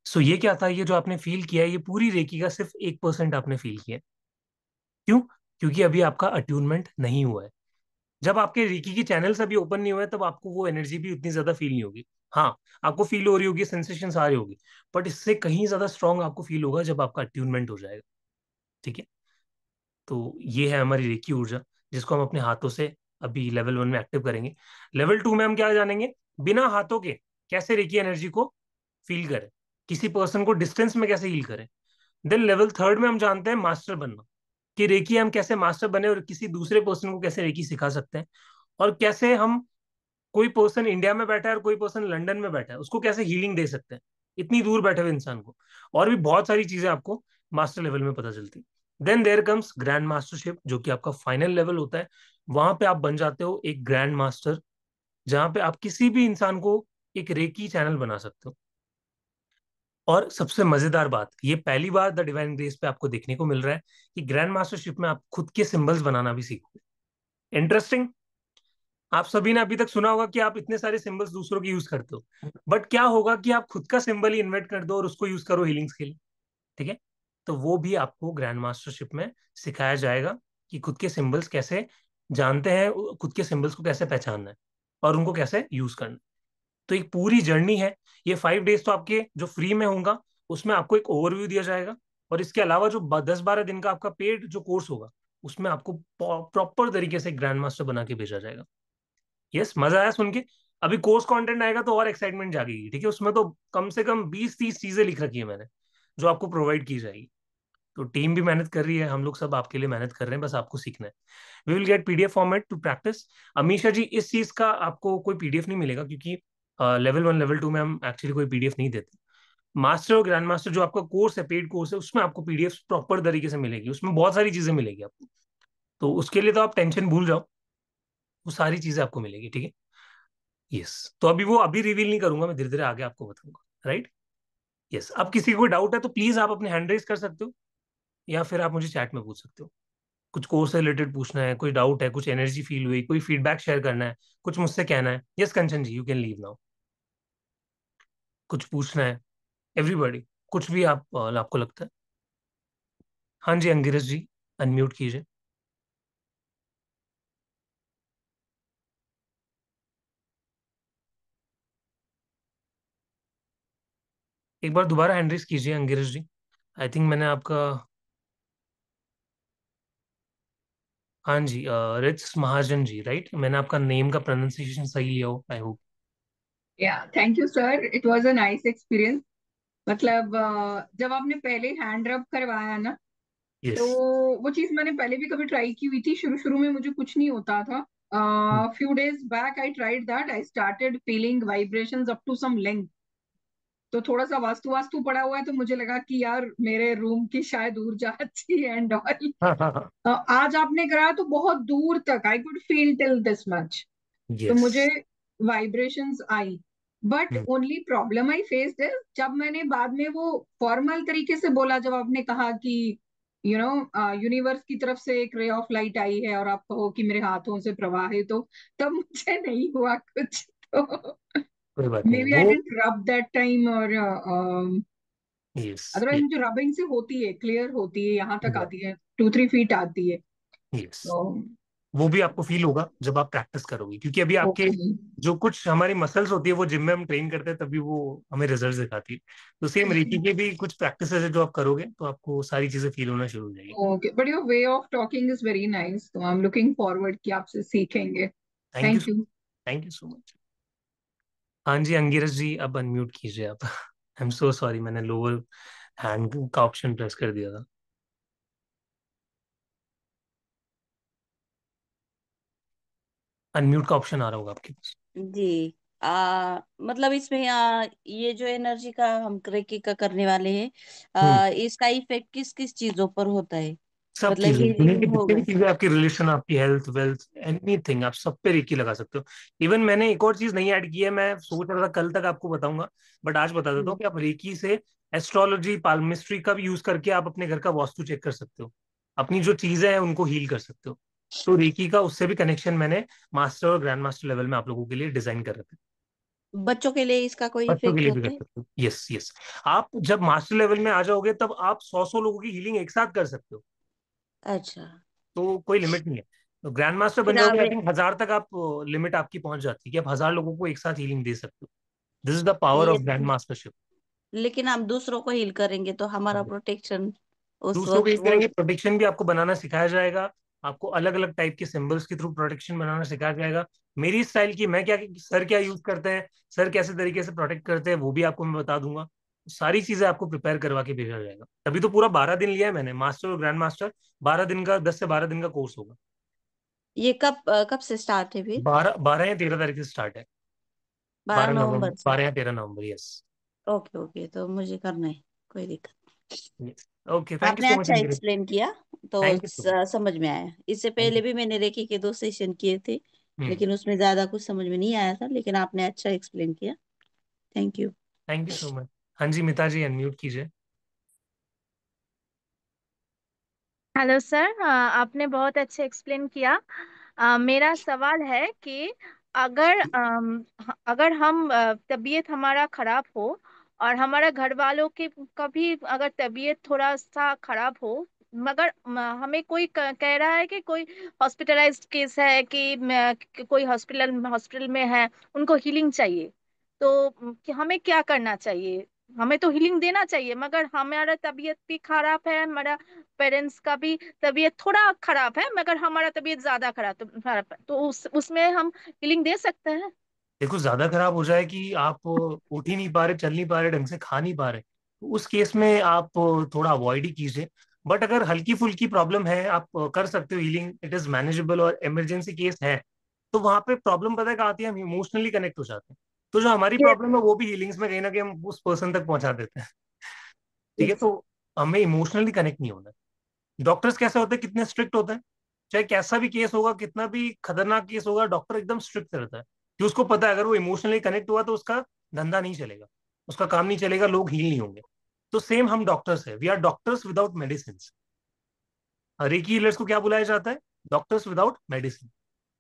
So ये क्या था, ये जो आपने फील किया है, ये पूरी रेकी का सिर्फ 1% आपने फील किया है। क्यों? क्योंकि अभी आपका अट्यूनमेंट नहीं हुआ है। जब आपके रेकी की चैनल्स अभी ओपन नहीं हुए तब आपको वो एनर्जी भी उतनी ज्यादा फील नहीं होगी। हाँ, आपको फील हो रही होगी, सेंसेशन आ रही होगी, बट इससे कहीं ज्यादा स्ट्रांग आपको फील होगा जब आपका अट्यूनमेंट हो जाएगा, ठीक है। तो ये है हमारी रेकी ऊर्जा, जिसको हम अपने हाथों से अभी लेवल 1 में एक्टिव करेंगे। लेवल 2 में हम क्या जानेंगे, बिना हाथों के कैसे रेकी एनर्जी को फील करें, किसी पर्सन को डिस्टेंस में कैसे हील करें। देन लेवल 3 में हम जानते हैं मास्टर बनना, कि रेकी हम कैसे मास्टर बने और किसी दूसरे पर्सन को कैसे रेकी सिखा सकते हैं, और कैसे हम, कोई पर्सन इंडिया में बैठा है और कोई पर्सन लंदन में बैठा है, उसको कैसे हीलिंग दे सकते हैं, इतनी दूर बैठे हुए इंसान को। और भी बहुत सारी चीजें आपको मास्टर लेवल में पता चलती। Then there comes grand mastership, जो कि आपका फाइनल लेवल होता है। वहां पे आप बन जाते हो एक ग्रैंड मास्टर, जहां पे आप किसी भी इंसान को एक रेकी चैनल बना सकते हो। और सबसे मजेदार बात, ये पहली बार द डिवाइन ग्रेस पे आपको देखने को मिल रहा है कि ग्रैंड मास्टरशिप में आप खुद के सिंबल्स बनाना भी सीखोगे। इंटरेस्टिंग। आप सभी ने अभी तक सुना होगा कि आप इतने सारे सिंबल्स दूसरों के यूज करते हो, बट क्या होगा कि आप खुद का सिंबल ही इन्वेंट कर दो और उसको यूज करो हीलिंग्स के लिए, ठीक है। तो वो भी आपको ग्रैंड मास्टरशिप में सिखाया जाएगा कि खुद के सिंबल्स कैसे जानते हैं, खुद के सिंबल्स को कैसे पहचानना है और उनको कैसे यूज करना है। तो एक पूरी जर्नी है। ये 5 डेज तो आपके जो फ्री में होगा, उसमें आपको एक ओवरव्यू दिया जाएगा। और इसके अलावा जो 10-12 दिन का आपका पेड जो कोर्स होगा, उसमें आपको प्रॉपर तरीके से ग्रैंड मास्टर बना के भेजा जाएगा। यस, मजा आया सुन के। अभी कोर्स कंटेंट आएगा तो और एक्साइटमेंट जागेगी, ठीक है। उसमें तो कम से कम 20-30 चीजें लिख रखी है मैंने, जो आपको प्रोवाइड की जाएगी। तो टीम भी मेहनत कर रही है, हम लोग सब आपके लिए मेहनत कर रहे हैं, बस आपको सीखना है। We will get PDF format to practise. Amisha ji, इस चीज का आपको कोई पीडीएफ नहीं मिलेगा, क्योंकि लेवल 1 लेवल 2 में हम एक्चुअली कोई पीडीएफ नहीं देते। मास्टर और ग्रैंड मास्टर जो आपका कोर्स है, पेड कोर्स है, उसमें आपको पीडीएफ प्रॉपर तरीके से मिलेगी, उसमें बहुत सारी चीजें मिलेगी आपको। तो उसके लिए तो आप टेंशन भूल जाओ, वो सारी चीजें आपको मिलेगी, ठीक है। यस। तो अभी वो अभी रिवील नहीं करूंगा, मैं धीरे धीरे आगे आपको बताऊंगा, राइट। यस। अब किसी को कोई डाउट है तो प्लीज आप अपने हैंड रेज कर सकते हो, या फिर आप मुझे चैट में पूछ सकते हो। कुछ कोर्स से रिलेटेड पूछना है, कोई डाउट है, कुछ एनर्जी फील हुई, कोई फीडबैक शेयर करना है, कुछ मुझसे कहना है। Yes Kanchan ji, you can leave now. कुछ पूछना है, एवरीबॉडी, कुछ भी आप आपको लगता है। हाँ जी, अंगिरस जी, अनम्यूट कीजिए। एक बार दोबारा हैंड रेज कीजिए अंगिरस जी। आई थिंक मैंने आपका, हाँ जी, रिट्स महाजन जी, राइट, मैंने आपका नेम का प्रोनाउंसिएशन सही लिया हो, I hope. Yeah, thank you, sir. It was a nice experience. मतलब जब आपने पहले हैंड रब करवाया ना, तो यस। वो चीज मैंने पहले भी कभी ट्राई की हुई थी। शुरू शुरू में मुझे कुछ नहीं होता था। Few days back I tried that, I started feeling vibrations up to some length. तो थोड़ा सा वास्तु वास्तु पड़ा हुआ है, तो मुझे लगा कि यार मेरे रूम की शायद ऊर्जा अच्छी है एंड ऑल। हाँ हाँ हाँ। आज आपने कराया तो बहुत दूर तक I could feel till this much. तो यस। मुझे vibrations I. But only problem I faced is जब मैंने बाद में वो फॉर्मल तरीके से बोला, जब आपने कहा कि यूनिवर्स की तरफ से एक रे ऑफ लाइट आई है और आप कहो कि मेरे हाथों से प्रवाहित हो, तब मुझे नहीं हुआ कुछ। तो कोई बात मे नहीं बी आई वो। डेंट रब दैट टाइम, और यस। अदरवाइज मुझे रबिंग से होती है, क्लियर होती है, यहाँ तक आती है, 2-3 फीट आती है। यस। तो वो भी आपको फील होगा जब आप प्रैक्टिस करोगे, क्योंकि अभी आपके ओके। जो कुछ हमारी मसल्स होती है वो जिम में हम ट्रेन करते हैं तभी वो हमें रिजल्ट दिखाती है। तो सेम रेकी के भी कुछ प्रैक्टिस है जो आप करोगे तो आपको सारी चीजें फील होना शुरू हो जाएगी। Okay, but your way of talking is very nice, तो आई एम लुकिंग फॉरवर्ड कि आपसे सीखेंगे। Thank you. Thank you. Thank you so much. हाँ जी अंगिरस जी, अब अनम्यूट कीजिए आप। आई एम सो सॉरी, मैंने लोअर हैंड का ऑप्शन प्रेस कर दिया था। अनम्यूट का ऑप्शन आ रहा होगा आपके पास। जी। मतलब इसमें ये जो एनर्जी का हम रेकी का करने वाले हैं, हम्म। इसका इफेक्ट किस किस चीजों पर होता है? सब मतलब चीजें दुनिया की हीलिंग जितनी भी होगा? चीजें, आपकी रिलेशन, आपकी हेल्थ, वेल्थ, एनीथिंग, आप सब पे रेकी लगा सकते हो। इवन मैंने एक और चीज नहीं ऐड की है, मैं सोच रहा था कल तक आपको बताऊंगा, बट आज बता देता हूँ कि आप रेकी से एस्ट्रोलॉजी, पाल्मिस्ट्री का भी यूज करके आप अपने घर का वास्तु चेक कर सकते हो, अपनी जो चीजें हैं उनको हील कर सकते हो। तो रेकी का उससे भी कनेक्शन मैंने मास्टर और ग्रैंड मास्टर लेवल में आप लोगों के लिए डिजाइन कर रखे। बच्चों के लिए इसका कोई बच्चों के इफेक्ट लिए भी कर होता है? सकते हो, यस यस। आप जब मास्टर लेवल में आ जाओगे तब आप 100 लोगों की हीलिंग एक साथ कर सकते हो। अच्छा। तो कोई लिमिट नहीं है। तो ग्रैंड मास्टर बन लेकिन जाओगे, आई आपने थिंक 1000 तक आप लिमिट आपकी पहुंच जाती है कि आप 1000 लोगों को एक साथ हीलिंग दे सकते हो। दिस इज द पावर ये ऑफ ग्रैंड मास्टरशिप। लेकिन हम दूसरों को हील करेंगे तो हमारा प्रोटेक्शन उस दूसरों को वक्त हील वो। करेंगे, प्रोटेक्शन भी आपको बनाना सिखाया जाएगा। आपको अलग अलग टाइप के सिंबल्स के थ्रू प्रोटेक्शन बनाना सिखाया जाएगा। मेरी स्टाइल की, मैं क्या, सर क्या यूज करते हैं, सर कैसे तरीके से प्रोटेक्ट करते हैं, वो भी आपको मैं बता दूंगा। सारी चीजें आपको प्रिपेयर करवा के भेजा जाएगा। तभी तो पूरा 12 दिन लिया है मैंने, मास्टर और ग्रैंड मास्टर। 12 दिन का, 10 से 12 दिन का कोर्स होगा। ये कब से स्टार्ट है फिर? 12 12 या 13 तारीख से स्टार्ट है। बारह 12 नवंबर, नवंबर से? 12 या 13 नवंबर, यस। ओके ओके, तो मुझे करना है, कोई दिक्कत। यस। ओके, थैंक यू आपने सो मच अच्छा अंकित। एक्सप्लेन किया, तो थैंक यू सो मच। समझ में आया। इससे थैंक पहले यू। भी मैंने रेकी के 2 सेशन किए थे, हम्म। लेकिन उसमें ज्यादा कुछ समझ में नहीं आया था, लेकिन आपने अच्छा एक्सप्लेन किया। Thank you. Thank you so much. हाँ जी मिता जी, अनम्यूट कीजिए। हेलो सर, आपने बहुत अच्छे एक्सप्लेन किया। मेरा सवाल है कि अगर हम तबीयत हमारा खराब हो और हमारा घर वालों की का भी अगर तबीयत थोड़ा सा खराब हो, मगर हमें कोई कह रहा है कि कोई हॉस्पिटलाइज्ड केस है कि कोई हॉस्पिटल में है, उनको हीलिंग चाहिए, तो कि हमें क्या करना चाहिए? हमें तो हीलिंग देना चाहिए, मगर हमारा तबीयत भी खराब है, हमारा पेरेंट्स का भी तबीयत थोड़ा खराब है, मगर हमारा तबीयत ज्यादा खराब है, तो उसमें हम हीलिंग दे सकते हैं? देखो, ज्यादा खराब हो जाए कि आप उठ ही नहीं पा रहे, चल नहीं पा रहे, ढंग से खा नहीं पा रहे, तो उस केस में आप थोड़ा अवॉइड ही कीजिए। बट अगर हल्की फुल्की प्रॉब्लम है, आप कर सकते हो हीलिंग, इट इज मैनेजेबल, और इमरजेंसी केस है, तो वहां पे प्रॉब्लम पता है कहाँ आती है, हम इमोशनली कनेक्ट हो जाते हैं। तो जो हमारी ये प्रॉब्लम है वो भी हीलिंग्स में कहीं ना कहीं हम उस पर्सन तक पहुंचा देते हैं। ठीक है, इस- तो हमें इमोशनली कनेक्ट नहीं होना है। डॉक्टर्स कैसे होते हैं, कितने स्ट्रिक्ट होते हैं, चाहे कैसा भी केस होगा, कितना भी खतरनाक केस होगा, डॉक्टर एकदम स्ट्रिक्ट रहता है कि उसको पता है अगर वो इमोशनली कनेक्ट हुआ तो उसका धंधा नहीं चलेगा, उसका काम नहीं चलेगा, लोग हील नहीं होंगे। तो सेम हम डॉक्टर्स है, we are doctors without medicine. Reiki healers को क्या बुलाया जाता है? Doctors without medicine.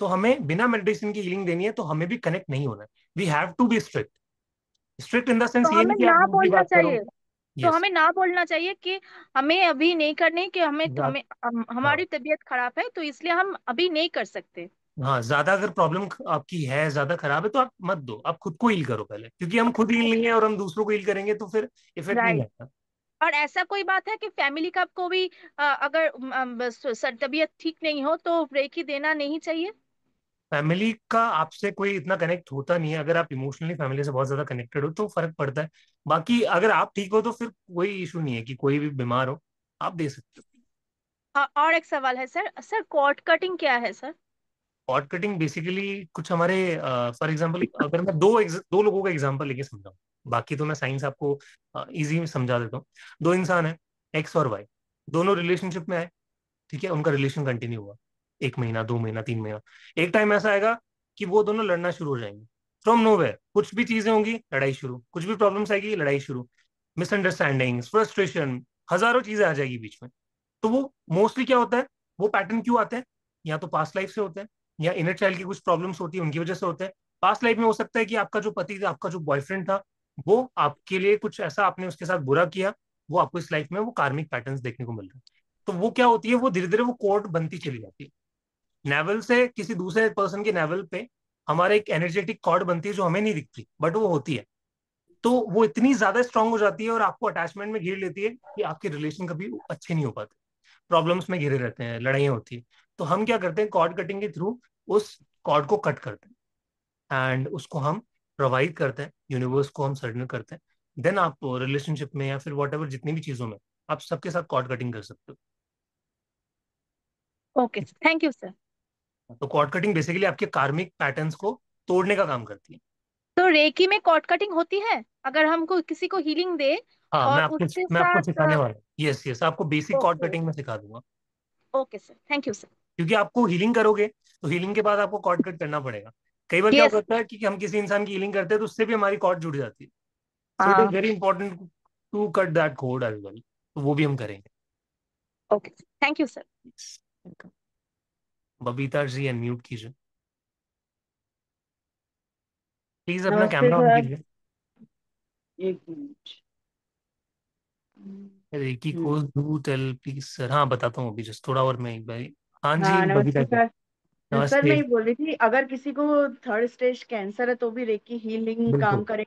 तो हमें बिना मेडिसिन की हीलिंग देनी है, तो हमें भी कनेक्ट नहीं होना है। We have to be strict. Strict in the तो सेंस ये हमें नहीं कि ना आप मुंह की बोलना बात करो। चाहिए तो यस। हमें ना बोलना चाहिए कि हमें अभी नहीं करनी, कि हमें हाँ हमारी तबीयत खराब है, तो इसलिए हम अभी नहीं कर सकते। हाँ, ज्यादा अगर प्रॉब्लम आपकी है, ज्यादा खराब है, तो आप मत दो, आप खुद को हील करो पहले, क्योंकि हम खुद हील नहीं है और हम दूसरों को हील करेंगे तो फिर इफेक्ट नहीं राइट। आता। और ऐसा कोई बात है कि फैमिली का को भी अगर बस तबीयत ठीक नहीं हो तो रेकी देना नहीं चाहिए? फैमिली का आपसे कोई इतना कनेक्ट होता नहीं है। अगर आप इमोशनली फैमिली से बहुत ज्यादा कनेक्टेड हो तो फर्क पड़ता है। बाकी अगर आप ठीक हो तो फिर कोई इशू नहीं है कि कोई भी बीमार हो, आप दे सकते हो। और एक सवाल है सर, सर कॉर्ड कटिंग क्या है सर? कॉर्ड कटिंग बेसिकली कुछ हमारे, फॉर एग्जांपल अगर मैं दो लोगों का एग्जांपल लेके समझाऊं, बाकी तो मैं साइंस आपको इजी में समझा देता हूँ। दो इंसान है, एक्स और वाई, दोनों रिलेशनशिप में आए। ठीक है, उनका रिलेशन कंटिन्यू हुआ 1 महीना, 2 महीना, 3 महीना। एक टाइम ऐसा आएगा कि वो दोनों लड़ना शुरू हो जाएंगे। फ्रॉम नोवेयर कुछ भी चीजें होंगी, लड़ाई शुरू, कुछ भी प्रॉब्लम्स आएगी, लड़ाई शुरू, मिसअंडरस्टैंडिंग्स, फ्रस्ट्रेशन, हजारों चीजें आ जाएगी बीच में। तो वो मोस्टली क्या होता है, वो पैटर्न क्यों आते हैं? या तो पास्ट लाइफ से होते हैं, या इनर चाइल्ड की कुछ प्रॉब्लम्स होती है उनकी वजह से होते हैं। पास्ट लाइफ में हो सकता है कि आपका जो पति था, आपका जो बॉयफ्रेंड था, वो आपके लिए कुछ ऐसा आपने उसके साथ बुरा किया, वो आपको इस लाइफ में वो कार्मिक पैटर्न्स देखने को मिल रहे हैं। तो वो क्या होती है, वो धीरे धीरे वो कोड बनती चली जाती है। नेवल से किसी दूसरे पर्सन के नेवल पे हमारे एक एनर्जेटिक कॉर्ड बनती है जो हमें नहीं दिखती, बट वो होती है। तो वो इतनी ज्यादा स्ट्रांग हो जाती है और आपको अटैचमेंट में घेर लेती है कि आपके रिलेशन कभी अच्छे नहीं हो पाते, प्रॉब्लम्स में घिरे रहते हैं, लड़ाइयाँ होती है। तो हम क्या करते हैं, कॉर्ड कटिंग के थ्रू उस कॉर्ड को कट करते हैं एंड उसको हम प्रोवाइड करते हैं, यूनिवर्स को हम सरेंडर करते हैं। देन आप रिलेशनशिप में या फिर वॉट एवर जितनी भी चीजों में आप सबके साथ कॉर्ड कटिंग कर सकते ओके, थैंक यू सर। हो। तो कॉर्ड कटिंग बेसिकली आपके कार्मिक पैटर्न्स को तोड़ने का काम करती है। तो रेकी में कॉर्ड कटिंग होती है अगर हमको किसी को हीलिंग दे हाँ, और उसके मैं आपको साथ? सिखाने वाला हूँ। यस यस, आपको बेसिक कॉर्ड ओके, कटिंग में सिखा दूंगा। Okay sir, thank you sir. क्योंकि आपको हीलिंग करोगे तो हीलिंग के बाद आपको कॉर्ड कट करना पड़ेगा। कई बार क्या यस। होता है कि हम किसी इंसान की हीलिंग करते हैं तो उससे भी हमारी कॉर्ड जुड़ जाती है। सो इट इज हाँ। Very important to cut that code as well. तो वो भी हम करेंगे। Okay, thank you sir. Babita ji unmute कीजिए प्लीज, अपना नमस्ते कैमरा ऑन सर। कीजिए। एक मिनट। रेकी हम्म, को डू टेल प्लीज सर। हाँ बताता हूँ अभी, जस्ट थोड़ा और मैं एक बार। हाँ जी हाँ बबीता नमस्ते जी। सर। सर मैं नमस्ते। ये बोल रही थी, अगर किसी को थर्ड स्टेज कैंसर है तो भी रेकी हीलिंग काम बिल्कुल, करे?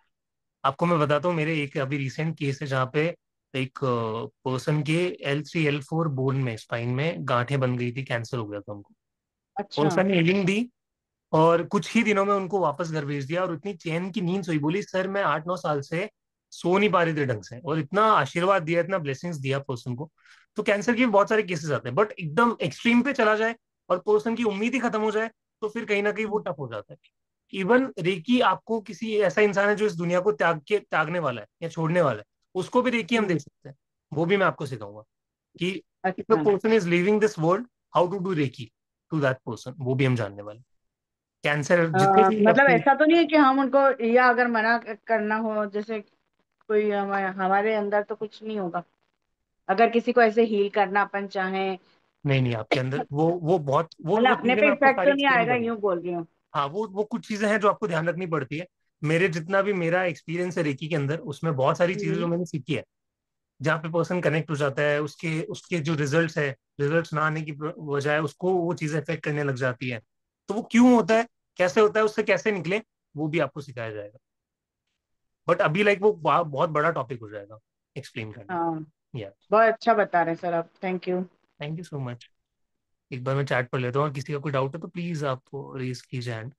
आपको मैं बताता हूँ, मेरे एक अभी रिसेंट केस है जहाँ पे एक पर्सन के L3 L4 बोन में, स्पाइन में गांठें बन गई थी, कैंसर हो गया था उनको। अच्छा। पर्सन ने हीलिंग दी और कुछ ही दिनों में उनको वापस घर भेज दिया, और इतनी चैन की नींद सोई, बोली सर मैं 8-9 साल से सो नहीं पा रही थी ढंग से, और इतना आशीर्वाद दिया, इतना ब्लेसिंग्स दिया पर्सन को। तो कैंसर के भी बहुत सारे केसेस आते हैं, बट एकदम एक्सट्रीम पे चला जाए और पर्सन की उम्मीद ही खत्म हो जाए तो फिर कहीं ना कहीं वो टफ हो जाता है। इवन रेकी आपको किसी ऐसा इंसान है जो इस दुनिया को त्यागने वाला है या छोड़ने वाला है, उसको भी रेकी हम दे हम्म, सकते हैं। वो भी मैं आपको सिखाऊंगा कि इफ अ अच्छा। Person is living this world, how to do reiki to that person, वो भी हम जानने वाले हैं। कैंसर जितने भी मतलब आपके। ऐसा तो नहीं है कि हम उनको, या अगर मना करना हो, जैसे कोई हमारे अंदर तो कुछ नहीं होगा अगर किसी को ऐसे हील करना अपन चाहें? नहीं नहीं, आपके अंदर वो बहुत वो मतलब अपने चीजें पे मैं आपको इफेक्ट सारी तो नहीं एक्सप्लेन आएगा, करूंगा। यूं बोल रही हूँ। हाँ, वो कुछ चीजें हैं जो आपको ध्यान रखनी पड़ती है। मेरे जितना भी मेरा एक्सपीरियंस है रेकी के अंदर, उसमें बहुत सारी चीजें जो हम्म, मैंने सीखी है, जहाँ पे पर्सन कनेक्ट हो जाता है, उसके उसके जो रिजल्ट्स है, रिजल्ट्स ना आने की बजाय उसको वो चीजें इफेक्ट करने लग जाती है। तो वो क्यों होता है, कैसे होता है, उससे कैसे निकले, वो भी आपको सिखाया जाएगा। बट अभी लाइक वो बहुत बड़ा टॉपिक हो जाएगा एक्सप्लेन करना। हाँ। या बहुत अच्छा बता रहे हैं सर आप, thank you. Thank you so much. एक बार मैं चैट पढ़ लेता हूँ, और किसी का कोई डाउट है तो प्लीज आप रेज कीजिए हैंड।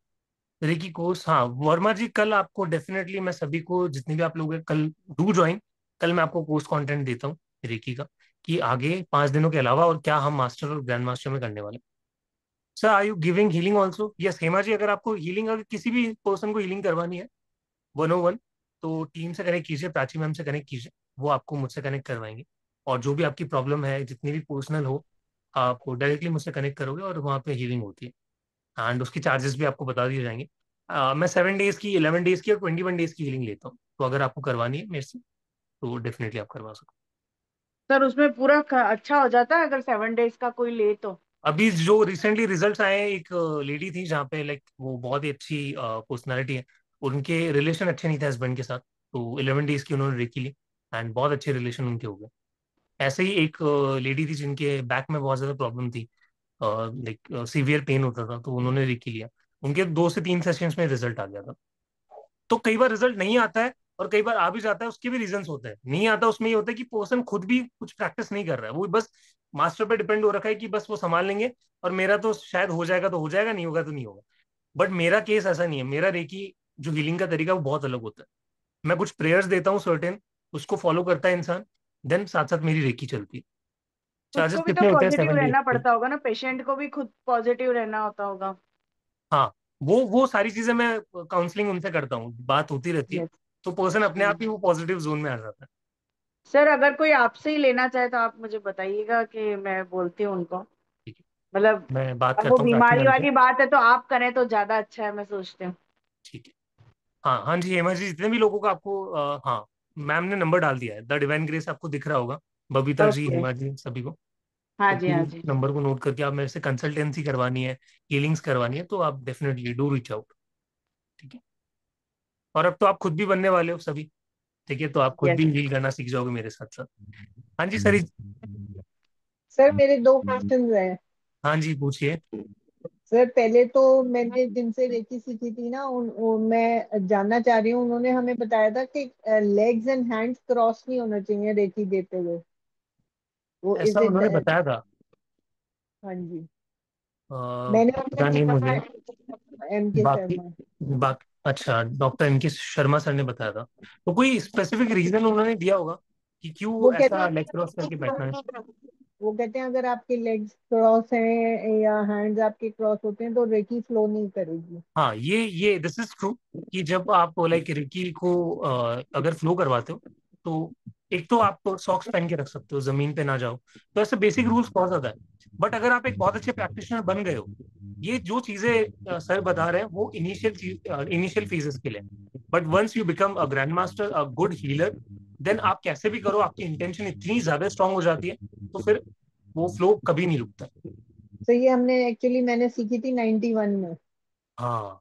रिकी कोर्स, हाँ वर्मा जी, कल आपको डेफिनेटली मैं सभी को, जितने भी आप लोग हैं, कल डू ज्वाइन। कल मैं आपको कोर्स कंटेंट देता हूँ रिकी का, कि आगे 5 दिनों के अलावा और क्या हम मास्टर और ग्रैंड मास्टर में करने वाले हैं। Sir are you giving healing also? Yes Hema ji, अगर आपको हीलिंग, अगर किसी भी पर्सन को हीलिंग करवानी है 101, तो टीम से कनेक्ट कीजिए, प्राची मैम से कनेक्ट कीजिए, वो आपको मुझसे कनेक्ट करवाएंगे। और जो भी आपकी प्रॉब्लम है, जितनी भी पर्सनल हो, आप डायरेक्टली मुझसे कनेक्ट करोगे और वहाँ पे हीलिंग होती है। एंड उसकी चार्जेस भी आपको बता दिए जाएंगे। मैं 7 डेज की, 11 डेज की और 21 डेज की हीलिंग लेता हूँ, तो अगर आपको करवानी है मेरे से तो डेफिनेटली आप करवा सकते सर उसमें पूरा अच्छा हो जाता है अगर 7 डेज का कोई ले तो? हो। अभी जो रिसेंटली रिजल्ट्स आए हैं, एक लेडी थी जहाँ पे लाइक वो बहुत ही अच्छी पर्सनालिटी है, उनके रिलेशन अच्छे नहीं थे हस्बैंड के साथ, तो 11 डेज की उन्होंने रेकी ली एंड बहुत अच्छे रिलेशन उनके हो गए। ऐसे ही एक लेडी थी जिनके बैक में बहुत ज्यादा प्रॉब्लम थी, लाइक सीवियर पेन होता था, तो उन्होंने रेकी लिया, उनके 2 से 3 सेशंस में रिजल्ट आ गया था। तो कई बार रिजल्ट नहीं आता है और कई बार आ भी जाता है, उसके भी रीजंस होते हैं। नहीं आता उसमें ये होता है कि पर्सन खुद भी कुछ प्रैक्टिस नहीं कर रहा है, वो बस मास्टर पे डिपेंड हो रखा है कि बस वो संभाल लेंगे और मेरा तो शायद हो जाएगा तो हो जाएगा, नहीं होगा तो नहीं होगा। बट मेरा केस ऐसा नहीं है, मेरा रेकी जो हीलिंग का तरीका वो बहुत अलग होता है। मैं कुछ प्रेयर्स देता हूँ सर्टेन, उसको फॉलो करता है इंसान, देन साथ साथ मेरी रेकी चलती है। चार्जेस उसको भी तो कितने होते हैं? पॉजिटिव 70 रहना के। पड़ता होगा ना, पेशेंट को भी खुद पॉजिटिव रहना होता होगा। हाँ, वो सारी चीजें मैं काउंसलिंग उनसे करता हूँ, बात होती रहती है, यस। तो पर्सन अपने आप ही वो पॉजिटिव जोन में आ जाता है। सर अगर कोई आपसे ही लेना चाहे तो आप मुझे बताइएगा कि मैं बोलती हूँ उनको, ठीक है, मतलब मैं बात अब वो करता हूँ प्राची बीमारी मैम से। वाली बात है तो आप करें तो ज्यादा अच्छा है, मैं सोचती हूँ। ठीक है। हाँ हाँ जी, हेमा जी, जितने भी लोगों का आपको हाँ, मैम ने नंबर डाल दिया है, द डिवाइन ग्रेस आपको दिख रहा होगा, बबीता जी, ओके। हेमा जी, सभी को। हाँ तो जी, हाँ प्लीज जी। नंबर को नोट करके, आप मेरे से कंसल्टेंसी करवानी है, हीलिंग्स करवानी है, तो आप डेफिनेटली डू रीच आउट। ठीक है। और अब तो आप खुद भी बनने वाले हो सभी, ठीक है, तो आप खुद यस। भी हील करना सीख जाओगे मेरे साथ साथ। हाँ जी सर। सर मेरे दो क्वेश्चंस हैं। हाँ जी, पूछिए। सर पहले तो मैंने जिनसे रेकी सीखी थी ना मैं जानना चाह रही हूँ, उन्होंने हमें बताया था कि लेग्स एंड हैंड्स क्रॉस नहीं होना चाहिए रेकी देते हुए। वो ऐसा इज इट? उन्होंने बताया था। हाँ जी, मैंने उनसे पता नहीं पूछा मुझे। था, एम के बाकी शर्मा। बाकी अच्छा, डॉक्टर इनके शर्मा सर ने बताया था, तो कोई स्पेसिफिक रीजन उन्होंने दिया होगा कि क्यों वो कहते ऐसा लेग क्रॉस करके बैठना है? हैं वो कहते हैं अगर आपके लेग्स क्रॉस हैं या हैंड्स आपके क्रॉस होते हैं तो रेकी फ्लो नहीं करेगी। हाँ, ये दिस इज ट्रू, कि जब आप लाइक रिकी को अगर फ्लो करवाते हो, तो एक तो आप सॉक्स पहन के रख सकते हो, जमीन पे ना जाओ, तो ऐसे बेसिक रूल्स बहुत ज्यादा है। बट अगर आप एक बहुत अच्छे प्रैक्टिशनर बन गए हो, ये जो चीजें सर बता रहे हैं वो इनिशियल फेजेस के लिए। But once you become a grand master, a good healer, then आप कैसे भी करो, आपकी इंटेंशन इतनी ज्यादा स्ट्रांग हो जाती है, तो फिर वो फ्लो कभी नहीं रुकता। तो ये मैंने सीखी थी 91 में। हाँ,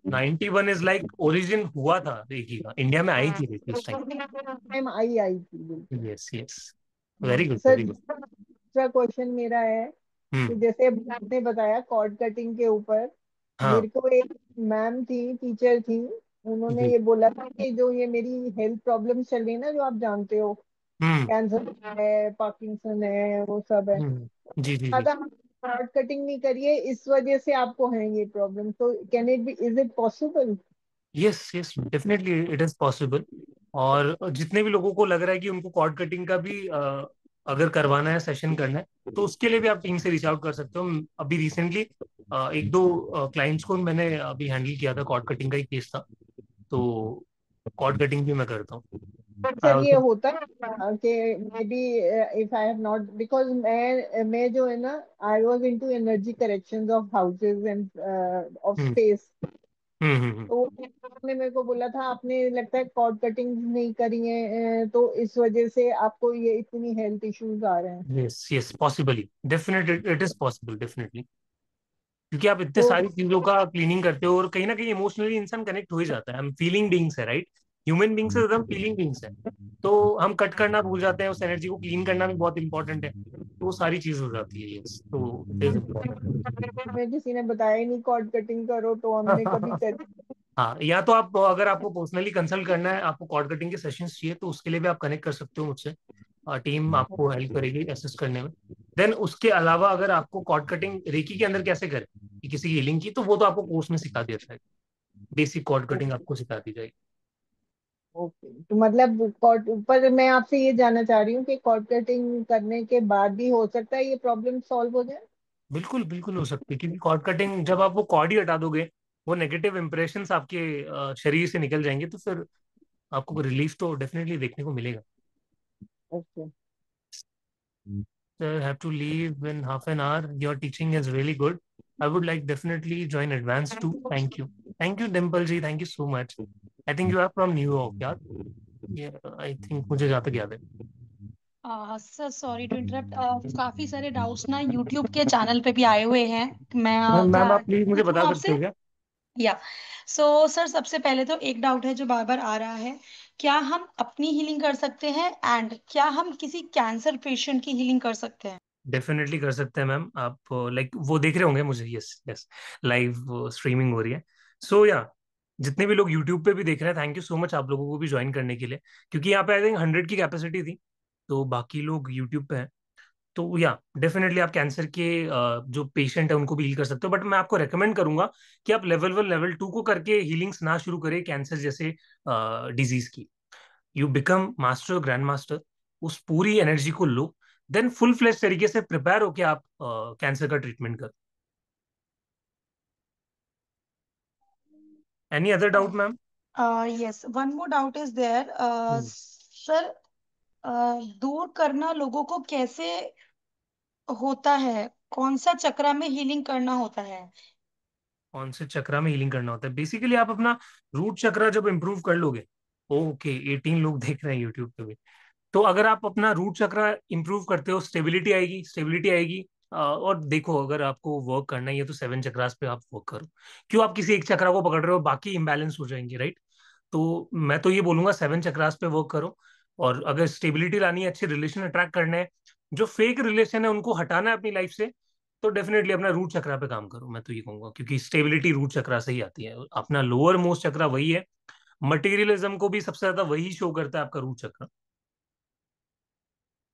91 इज लाइक ओरिजिन हुआ था रेकी का, इंडिया में आई थी रेकी उस टाइम। टाइम आई थी बिल्कुल। Yes yes, very good sir very good. दूसरा क्वेश्चन मेरा है कि हम्म। जैसे अभी आपने बताया कॉर्ड कटिंग के ऊपर, हाँ मेरे को एक मैम थी, टीचर थी, उन्होंने जी। ये बोला था कि जो ये मेरी हेल्थ प्रॉब्लम्स चल रही है ना, जो आप जानते हो, हम्म कैंसर है, पार्किंसन है, वो सब है, जी जी जी। ज्यादा कॉर्ड कटिंग नहीं करिए, इस वजह से आपको है ये प्रॉब्लम, तो can it be, is it possible? Yes yes, definitely it is possible. और जितने भी लोगों को लग रहा है कि उनको कॉर्ड कटिंग का भी अगर करवाना है, सेशन करना है, तो उसके लिए भी आप टीम से रीच आउट कर सकते हो। अभी रिसेंटली एक दो क्लाइंट्स को मैंने अभी हैंडल किया था, कॉर्ड कटिंग का ही केस था, तो कॉर्ड कटिंग भी मैं करता हूँ। बट I सर ये also- होता है कि maybe if I have not, because मैं जो है ना, I was into energy corrections of houses and of hmm space. Hmm. तो उन्होंने मेरे को बोला था आपने लगता है कॉर्ड कटिंग नहीं करी है, तो इस वजह से आपको ये इतनी हेल्थ इश्यूज आ रहे हैं। Yes yes, possibly, definitely it is possible, definitely. क्योंकि आप इतने तो सारी चीजों का क्लीनिंग करते हो, और कहीं ना कहीं इमोशनली इंसान कनेक्ट हो ही जाता है। हम फीलिंग बींग्स है, राइट? ह्यूमन बींग्स से ज्यादा हम फीलिंग बींग्स है, तो हम कट करना भूल जाते हैं, उस एनर्जी को क्लीन करना भी बहुत इंपॉर्टेंट है, तो वो सारी चीज हो जाती है। यस, तो इट इज हमें किसी ने बताया ही नहीं कॉर्ड कटिंग करो, तो हमने कभी इम्पोर्टेंट। करी। हाँ, या तो आप, अगर आपको पर्सनली कंसल्ट करना है, आपको कॉर्ड कटिंग के सेशंस चाहिए, तो उसके लिए भी आप कनेक्ट कर सकते हो मुझसे, टीम आपको हेल्प करेगी असिस्ट करने में। देन उसके अलावा अगर आपको कॉर्ड कटिंग रेकी के अंदर कैसे करें, कि किसी हीलिंग की, तो वो तो आपको कोर्स में सिखा दिया जाएगा, बेसिक कॉर्ड कटिंग आपको सिखा दी जाएगी। ओके, तो मतलब कॉर्ड पर मैं आपसे ये जानना चाह रही हूँ कि कॉर्ड कटिंग करने के बाद भी हो सकता है ये प्रॉब्लम सॉल्व हो जाए? बिल्कुल बिल्कुल हो सकती है, क्योंकि कॉर्ड कटिंग जब आप वो कॉर्ड ही हटा दोगे, वो नेगेटिव इंप्रेशंस आपके शरीर से निकल जाएंगे, तो फिर आपको रिलीफ तो डेफिनेटली देखने को मिलेगा। Okay. Sir, have to leave in half an hour. Your teaching is really good. I would like definitely join advanced too. Thank you. Thank you, Dimple ji. Thank you so much. I think you are from New York, yeah? Yeah, I think मुझे जहाँ तक याद है। Sir sorry to interrupt, काफी सारे doubts ना YouTube के channel पे भी आए हुए हैं। मैं क्या मैम आप प्लीज मुझे पूछूं बता सकते आपसे? हो क्या? या सो सर, सबसे पहले तो एक डाउट है जो बार बार आ रहा है, क्या हम अपनी हीलिंग कर सकते हैं, एंड क्या हम किसी कैंसर पेशेंट की हीलिंग कर सकते हैं? डेफिनेटली कर सकते हैं मैम। आप लाइक वो देख रहे होंगे मुझे, यस यस, लाइव स्ट्रीमिंग हो रही है। सो या, जितने भी लोग यूट्यूब पे भी देख रहे हैं, थैंक यू सो मच आप लोगों को भी ज्वाइन करने के लिए, क्योंकि यहाँ पे आई थिंक 100 की कैपेसिटी थी, तो बाकी लोग यूट्यूब पे हैं। तो या डेफिनेटली आप कैंसर के जो पेशेंट है उनको भी हील कर सकते हो, बट मैं आपको रेकमेंड करूंगा कि आप लेवल 1 लेवल 2 को करके हीलिंग्स ना शुरू करें कैंसर जैसे डिजीज की। You become master, grand master, उस पूरी एनर्जी को लो, देन फुल फ्लेश तरीके से प्रिपेयर होके आप कैंसर का ट्रीटमेंट करो। Any other doubt ma'am? Yes, one more doubt is there sir. दूर करना लोगों को कैसे होता है? कौन सा चक्रा में हीलिंग करना होता है? कौन से चक्रा में हीलिंग करना होता है? बेसिकली आप अपना रूट चक्रा जब इंप्रूव कर लोगे, ओके 18 लोग देख रहे हैं यूट्यूब पे भी, तो अगर आप अपना रूट चक्रा इंप्रूव करते हो, स्टेबिलिटी आएगी, स्टेबिलिटी आएगी। और देखो, अगर आपको वर्क करना ही है तो 7 चक्रास पे आप वर्क करो। क्यों आप किसी एक चक्रा को पकड़ रहे हो, बाकी इम्बैलेंस हो जाएंगे, राइट? तो मैं तो ये बोलूंगा 7 चक्रास पे वर्क करो। और अगर स्टेबिलिटी लानी है, अच्छे रिलेशन अट्रैक्ट करने हैं, जो फेक रिलेशन है उनको हटाना है अपनी लाइफ से, तो डेफिनेटली अपना रूट चक्रा पे काम करो, मैं तो ये कहूंगा, क्योंकि स्टेबिलिटी रूट चक्रा से ही आती है। अपना लोअर मोस्ट चक्रा वही है, मटेरियलिज्म को भी सबसे ज्यादा वही शो करता है, आपका root chakra.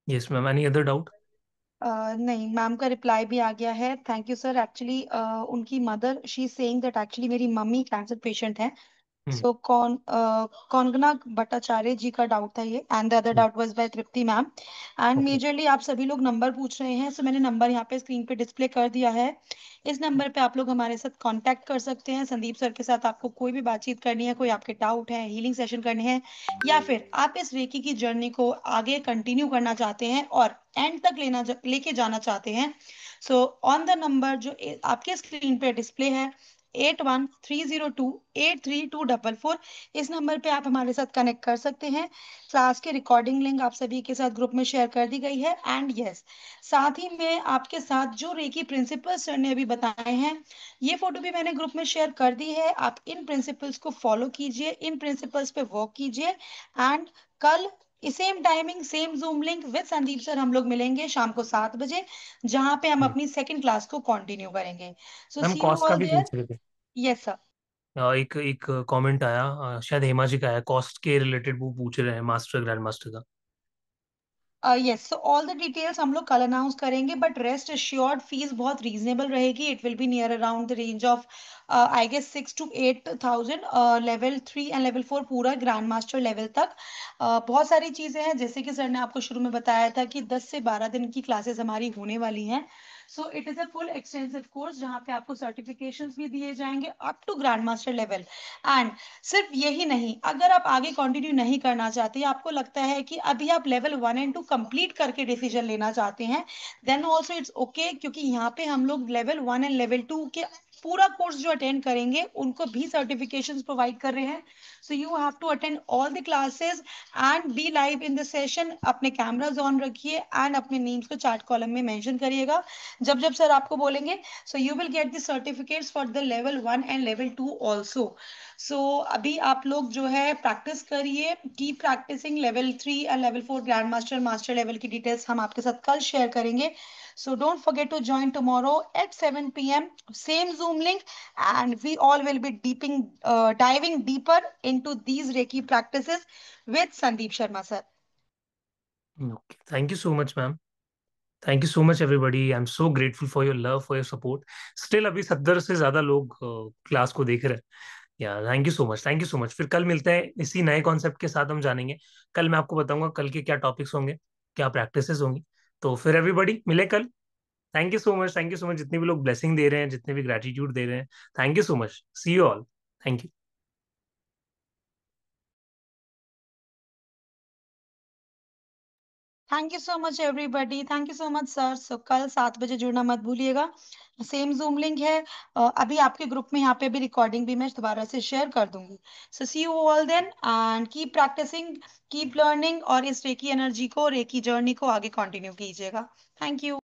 Yes ma'am, any other doubt? नहीं, मैम का रिप्लाई भी आ गया है, थैंक यू सर। एक्चुअली उनकी mother she saying that actually मेरी मम्मी कैंसर पेशेंट है। सो कौनगना भट्टाचार्य जी का डाउट था ये, and the other doubt was by Tripti ma'am. And okay. Majorly आप सभी लोग नंबर पूछ रहे हैं, सो मैंने नंबर यहाँ पे स्क्रीन पे डिस्प्ले कर दिया है। इस नंबर पे आप लोग हमारे साथ कांटेक्ट कर सकते हैं। संदीप सर के साथ आपको कोई भी बातचीत करनी है, कोई आपके डाउट है, हीलिंग सेशन करने हैं, या फिर आप इस रेकी की जर्नी को आगे कंटिन्यू करना चाहते हैं और एंड तक लेके जाना चाहते हैं, सो ऑन द नंबर जो आपके स्क्रीन पे डिस्प्ले है, 8130283244, इस नंबर पे आप हमारे साथ कनेक्ट कर सकते हैं। क्लास के रिकॉर्डिंग लिंक आप सभी के साथ ग्रुप में शेयर कर दी गई है। एंड यस, साथ ही में आपके साथ जो रेकी प्रिंसिपल्स सर ने अभी बताए हैं, ये फोटो भी मैंने ग्रुप में शेयर कर दी है। आप इन प्रिंसिपल्स को फॉलो कीजिए, इन प्रिंसिपल्स पे वर्क कीजिए, एंड कल same timing same zoom link with Sandeep sir हम लोग मिलेंगे शाम को 7 बजे, जहां पे हम अपनी सेकंड क्लास को कंटिन्यू करेंगे। So ma'am see you cost का ऑल भी देयर। पूछ रहे थे। Yes sir. एक एक कमेंट आया, शायद हेमा जी का है, कॉस्ट के रिलेटेड वो पूछ रहे हैं मास्टर ग्रैंड मास्टर का। Yes, so all the details हम लोग कल अनाउंस करेंगे, बट रेस्ट एश्योर्ड फीस बहुत रीजनेबल रहेगी। It will be near around the range of I guess 6 to 8 thousand, level 3 and level 4 पूरा ग्रैंड मास्टर लेवल तक। बहुत सारी चीजें हैं, जैसे कि सर ने आपको शुरू में बताया था कि 10 से 12 दिन की क्लासेस हमारी होने वाली हैं। So it is a full extensive course जहाँ पे आपको सर्टिफिकेशंस भी दिए जाएंगे up to grand master level. And सिर्फ यही नहीं, अगर आप आगे कंटिन्यू नहीं करना चाहते, आपको लगता है कि अभी आप लेवल 1 एंड 2 कंप्लीट करके डिसीजन लेना चाहते हैं, देन ऑल्सो इट्स ओके, क्योंकि यहाँ पे हम लोग लेवल 1 एंड लेवल 2 के पूरा कोर्स जो अटेंड करेंगे उनको भी सर्टिफिकेशंस प्रोवाइड कर रहे हैं। So you have to attend all the classes and be live in the session. अपने कैमराज ऑन रखिए एंड अपने नेम्स को चार्ट कॉलम में मेंशन करिएगा जब जब सर आपको बोलेंगे। So you will get the certificates for the level 1 and level 2 also. So अभी आप लोग जो है प्रैक्टिस करिए, keep practising. Level 3 and level 4 grand master master level की डिटेल्स हम आपके साथ कल शेयर करेंगे। So don't forget to join tomorrow at 7 PM, same zoom link, and we all will be diving deeper into these Reiki practices with Sandeep Sharma sir. Okay, thank you so much ma'am. Thank you so much everybody, I am so grateful for your love, for your support. Still अभी 70 से ज्यादा लोग class को देख रहे हैं। या thank you so much, thank you so much. फिर कल मिलते हैं इसी नए कॉन्सेप्ट के साथ, हम जानेंगे कल। मैं आपको बताऊंगा कल के क्या टॉपिक्स होंगे, क्या प्रैक्टिसेस होंगी। तो फिर एवरीबॉडी मिले कल। Thank you so much, thank you so much, जितने भी लोग ब्लेसिंग दे रहे हैं, जितने भी ग्रेटिट्यूड दे रहे हैं, thank you so much. See you all. Thank you. Thank you so much everybody, thank you so much sir. So कल 7 बजे जुड़ना मत भूलिएगा, सेम जूम लिंक है। अभी आपके ग्रुप में यहाँ पे भी रिकॉर्डिंग भी मैं दोबारा से शेयर कर दूंगी। So see you all then and keep practising, keep learning, और इस रेकी एनर्जी को, रेकी जर्नी को आगे कंटिन्यू कीजिएगा। Thank you.